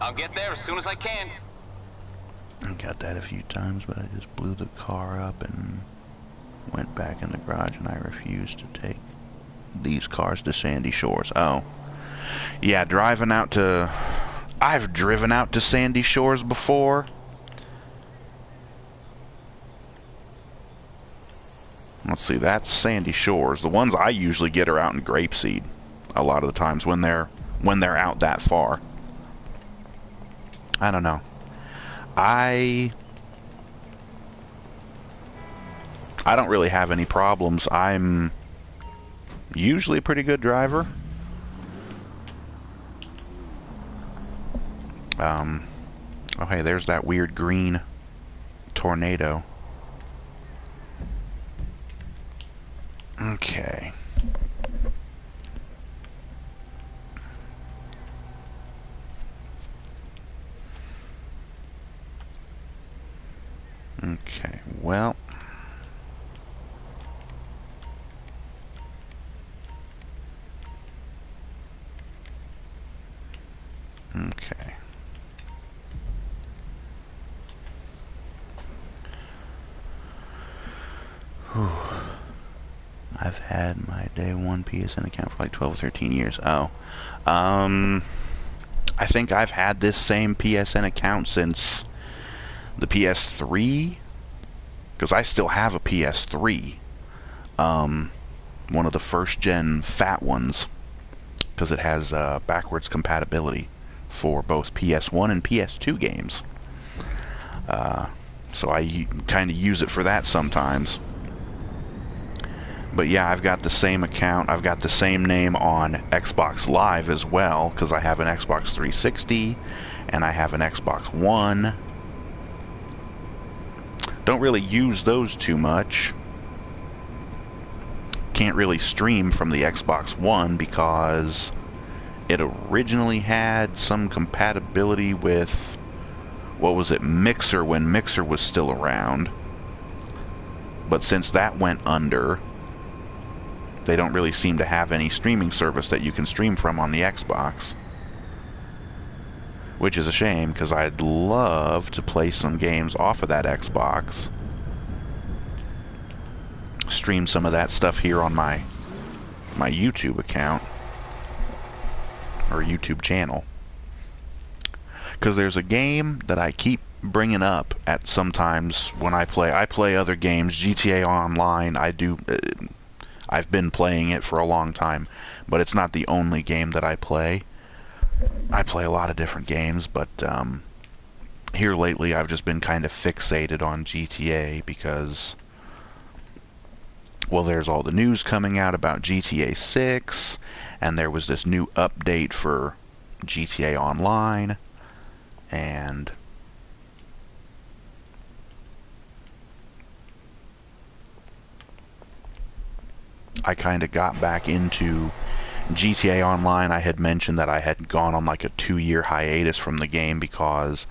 I'll get there as soon as I can. I got that a few times, but I just blew the car up and went back in the garage, and I refused to take these cars to Sandy Shores. Oh. Yeah, driving out to... I've driven out to Sandy Shores before. Let's see, that's Sandy Shores. The ones I usually get are out in Grapeseed a lot of the times when they're out that far. I don't know. I don't really have any problems. I'm usually a pretty good driver. Oh hey, there's that weird green tornado. Okay. Okay, well. Okay. Whew. I've had my day one PSN account for like 12 or 13 years. Oh. I think I've had this same PSN account since the PS3, because I still have a PS3. One of the first gen fat ones, because it has backwards compatibility for both PS1 and PS2 games. So I kind of use it for that sometimes. But yeah, I've got the same account. I've got the same name on Xbox Live as well, because I have an Xbox 360 and I have an Xbox One. Don't really use those too much. Can't really stream from the Xbox One because it originally had some compatibility with, what was it, Mixer, when Mixer was still around. But since that went under, they don't really seem to have any streaming service that you can stream from on the Xbox. Which is a shame, because I'd love to play some games off of that Xbox. Stream some of that stuff here on my YouTube account. Or YouTube channel. Because there's a game that I keep bringing up at sometimes when I play. I play other games, GTA Online. I've been playing it for a long time, but it's not the only game that I play. I play a lot of different games, but here lately I've just been kind of fixated on GTA because, well, there's all the news coming out about GTA 6, and there was this new update for GTA Online, and I kind of got back into GTA Online. I had mentioned that I had gone on like a 2-year hiatus from the game because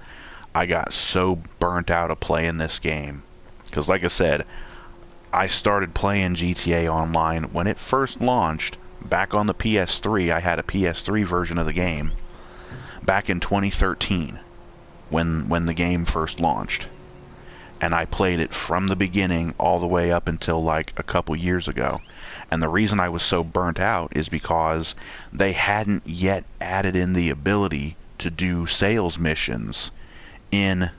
I got so burnt out of playing this game. Because like I said, I started playing GTA Online when it first launched back on the PS3. I had a PS3 version of the game back in 2013 when the game first launched. And I played it from the beginning all the way up until like a couple years ago. And the reason I was so burnt out is because they hadn't yet added in the ability to do sales missions in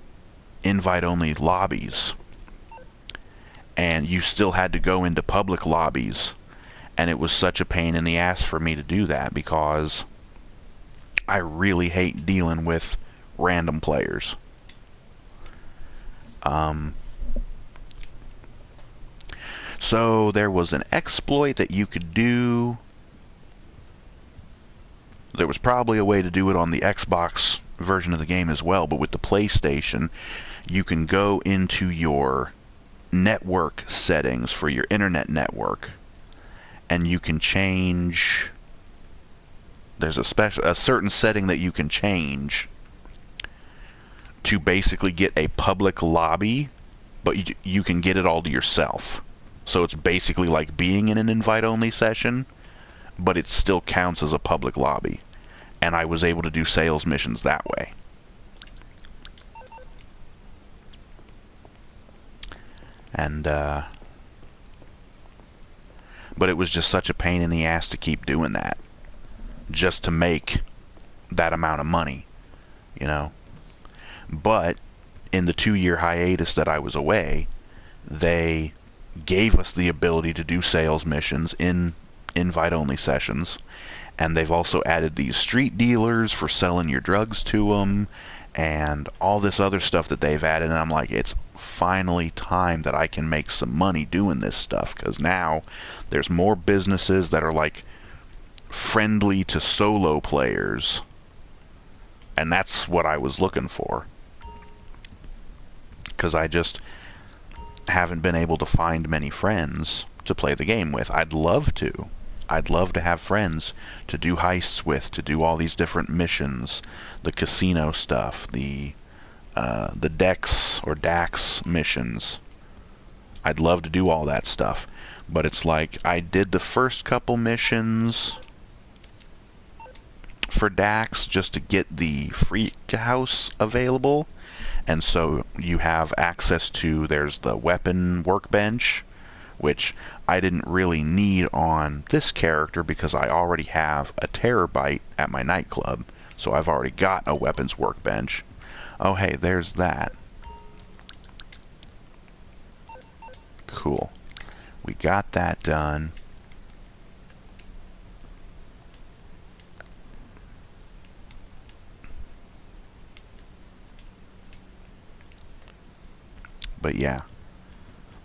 invite-only lobbies. And you still had to go into public lobbies. And it was such a pain in the ass for me to do that because I really hate dealing with random players. So there was an exploit that you could do. There was probably a way to do it on the Xbox version of the game as well, but with the PlayStation, you can go into your network settings for your internet network, and you can change. There's a certain setting that you can change to basically get a public lobby, but you can get it all to yourself. So it's basically like being in an invite-only session, but it still counts as a public lobby. And I was able to do sales missions that way. And, but it was just such a pain in the ass to keep doing that. Just to make that amount of money, you know. But in the 2-year hiatus that I was away, they gave us the ability to do sales missions in invite-only sessions, and they've also added these street dealers for selling your drugs to them, and all this other stuff that they've added, and I'm like, it's finally time that I can make some money doing this stuff, because now there's more businesses that are like friendly to solo players, and that's what I was looking for, because I just haven't been able to find many friends to play the game with. I'd love to. I'd love to have friends to do heists with, to do all these different missions, the casino stuff, the Dex or Dax missions. I'd love to do all that stuff. But it's like, I did the first couple missions for Dax just to get the Freak House available. And so you have access to, there's the weapon workbench, which I didn't really need on this character because I already have a Terabyte at my nightclub. So I've already got a weapons workbench. Oh hey, there's that. Cool. We got that done. But yeah,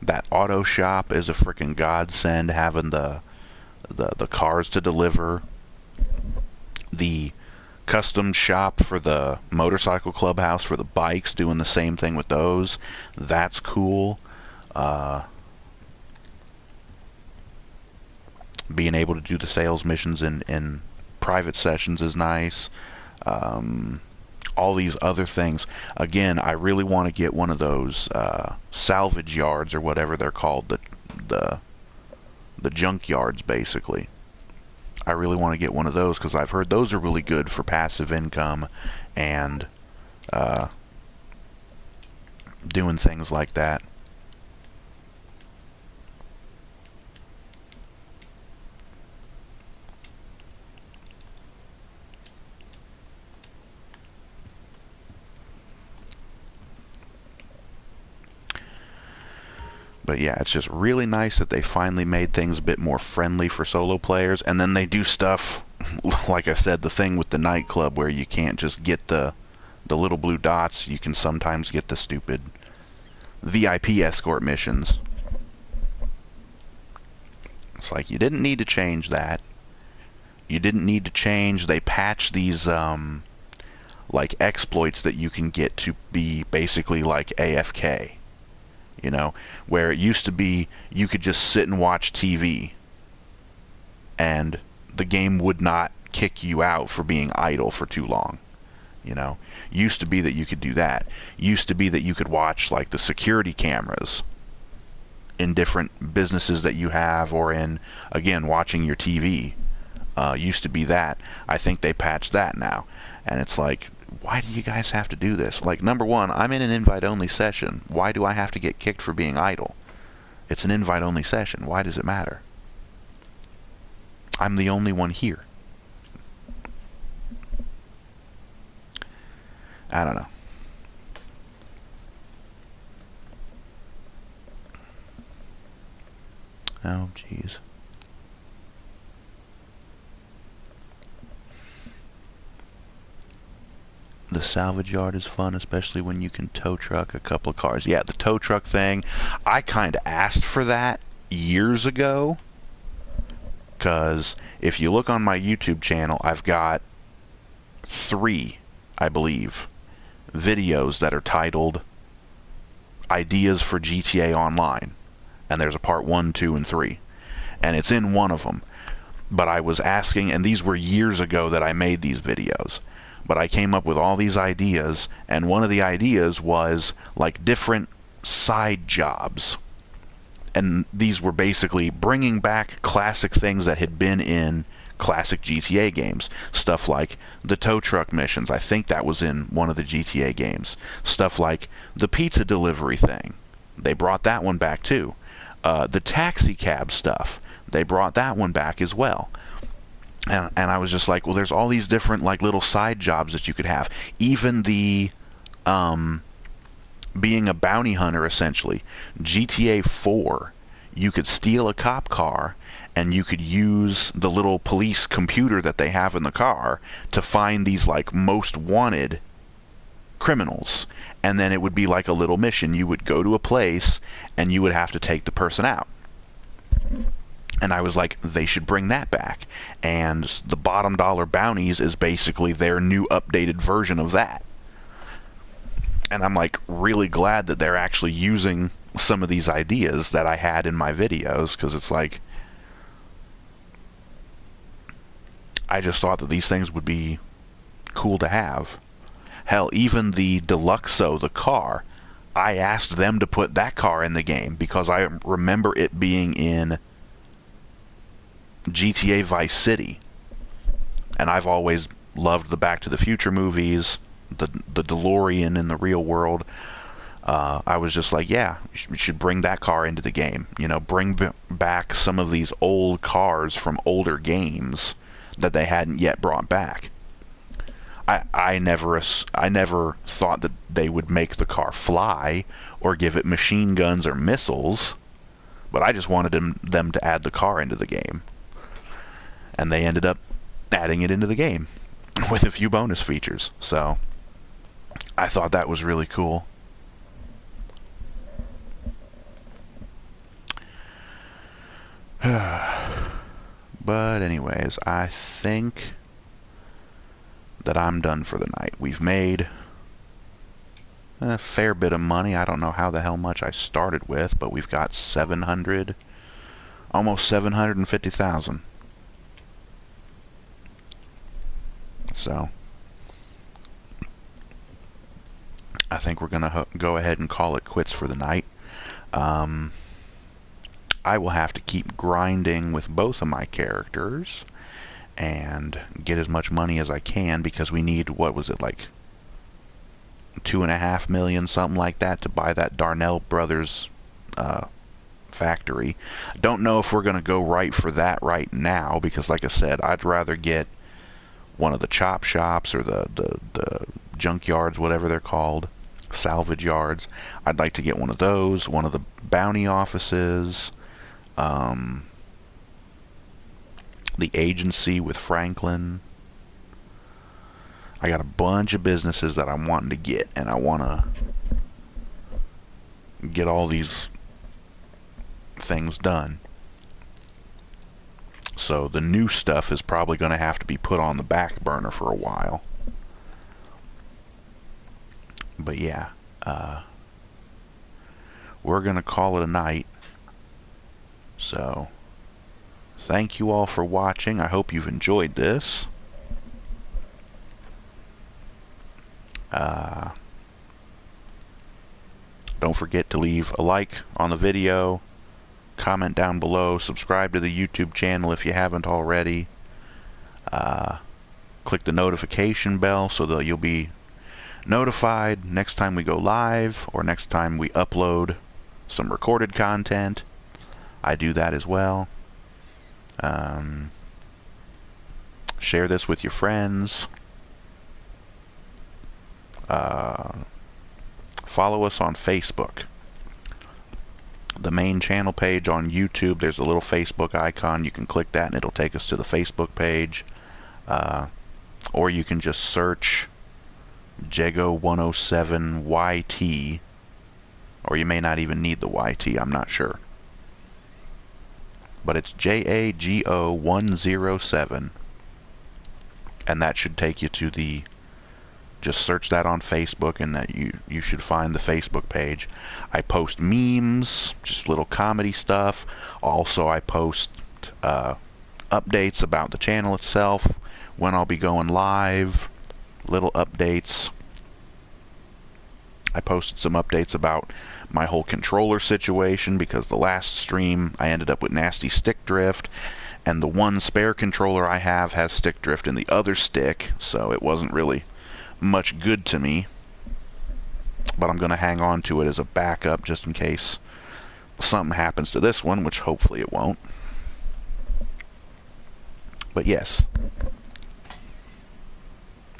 that auto shop is a freaking godsend, having the cars to deliver. The custom shop for the motorcycle clubhouse for the bikes, doing the same thing with those. That's cool. Being able to do the sales missions in private sessions is nice. All these other things. Again, I really want to get one of those salvage yards or whatever they're called, the junk yards, basically. I really want to get one of those because I've heard those are really good for passive income and doing things like that. But yeah, it's just really nice that they finally made things a bit more friendly for solo players. And then they do stuff, like I said, the thing with the nightclub where you can't just get the little blue dots. You can sometimes get the stupid VIP escort missions. It's like, you didn't need to change that. You didn't need to change. They patched these like exploits that you can get to be basically like AFK. You know, where it used to be you could just sit and watch TV and the game would not kick you out for being idle for too long. You know, used to be that you could do that. Used to be that you could watch like the security cameras in different businesses that you have, or in, again, watching your TV. Used to be that. I think they patched that now. And it's like, why do you guys have to do this? Like, number one, I'm in an invite-only session. Why do I have to get kicked for being idle? It's an invite-only session. Why does it matter? I'm the only one here. I don't know. Oh, jeez. The salvage yard is fun, especially when you can tow truck a couple of cars. Yeah, the tow truck thing, I kind of asked for that years ago, because if you look on my YouTube channel, I've got 3, I believe, videos that are titled Ideas for GTA Online. And there's a part 1, 2, and 3. And it's in one of them. But I was asking, and these were years ago that I made these videos. But I came up with all these ideas, and one of the ideas was like different side jobs. And these were basically bringing back classic things that had been in classic GTA games. Stuff like the tow truck missions. I think that was in one of the GTA games. Stuff like the pizza delivery thing. They brought that one back too. The taxi cab stuff. They brought that one back as well. And I was just like, well, there's all these different like little side jobs that you could have. Even the being a bounty hunter, essentially. GTA 4, you could steal a cop car and you could use the little police computer that they have in the car to find these like most wanted criminals. And then it would be like a little mission. You would go to a place and you would have to take the person out. And I was like, they should bring that back. And the bottom dollar bounties is basically their new updated version of that. And I'm like really glad that they're actually using some of these ideas that I had in my videos, because it's like, I just thought that these things would be cool to have. Hell, even the Deluxo, the car, I asked them to put that car in the game because I remember it being in GTA Vice City, and I've always loved the Back to the Future movies, the DeLorean in the real world. I was just like, yeah, we should bring that car into the game. You know, bring back some of these old cars from older games that they hadn't yet brought back. I never thought that they would make the car fly or give it machine guns or missiles, but I just wanted them to add the car into the game. And they ended up adding it into the game with a few bonus features. So I thought that was really cool. But anyways, I think that I'm done for the night. We've made a fair bit of money. I don't know how the hell much I started with, but we've got 700, almost 750,000. So I think we're gonna go ahead and call it quits for the night. I will have to keep grinding with both of my characters and get as much money as I can, because we need, what was it, like 2.5 million, something like that, to buy that Darnell Brothers factory. I don't know if we're going to go right for that right now, because like I said, I'd rather get one of the chop shops or the junkyards, whatever they're called, salvage yards. I'd like to get one of those, one of the bounty offices, the agency with Franklin. I got a bunch of businesses that I'm wanting to get, and I want to get all these things done. So the new stuff is probably going to have to be put on the back burner for a while. But yeah, we're going to call it a night. So thank you all for watching. I hope you've enjoyed this. Don't forget to leave a like on the video, comment down below, subscribe to the YouTube channel if you haven't already. Click the notification bell so that you'll be notified next time we go live or next time we upload some recorded content. I do that as well. Share this with your friends. Follow us on Facebook. The main channel page on YouTube, there's a little Facebook icon. You can click that and it'll take us to the Facebook page. Or you can just search Jago107YT, or you may not even need the YT, I'm not sure. But it's JAGO107, and that should take you to the, just search that on Facebook, and that you should find the Facebook page. I post memes, just little comedy stuff. Also, I post updates about the channel itself, when I'll be going live, little updates. I posted some updates about my whole controller situation, because the last stream I ended up with nasty stick drift, and the one spare controller I have has stick drift in the other stick, so it wasn't really much good to me. But I'm going to hang on to it as a backup just in case something happens to this one, which hopefully it won't. But yes,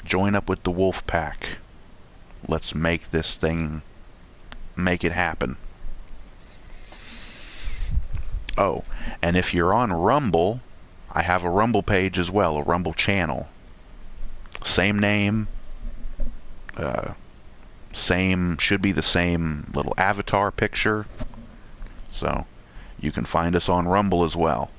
join up with the wolf pack. Let's make this thing, make it happen. Oh, and if you're on Rumble, I have a Rumble page as well, a Rumble channel. Same name, should be the same little avatar picture. So you can find us on Rumble as well.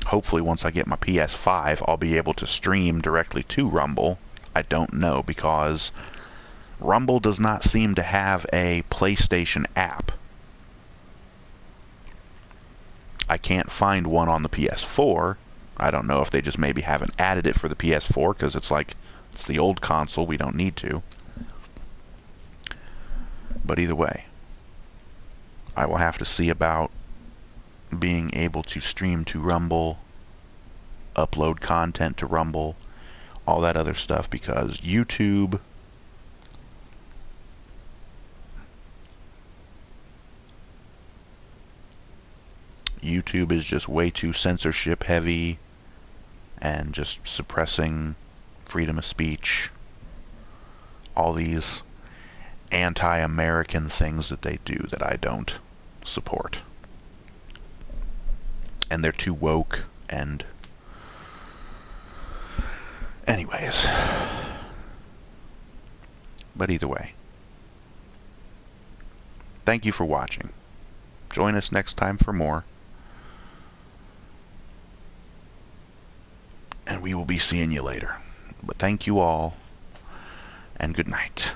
Hopefully once I get my PS5, I'll be able to stream directly to Rumble. I don't know, because Rumble does not seem to have a PlayStation app. I can't find one on the PS4. I don't know if they just maybe haven't added it for the PS4, because it's like, it's the old console, we don't need to. But either way, I will have to see about being able to stream to Rumble, upload content to Rumble, all that other stuff, because YouTube is just way too censorship heavy and just suppressing freedom of speech. All these anti-American things that they do that I don't support. And they're too woke, and anyways. But either way, thank you for watching. Join us next time for more. And we will be seeing you later. But thank you all, and good night.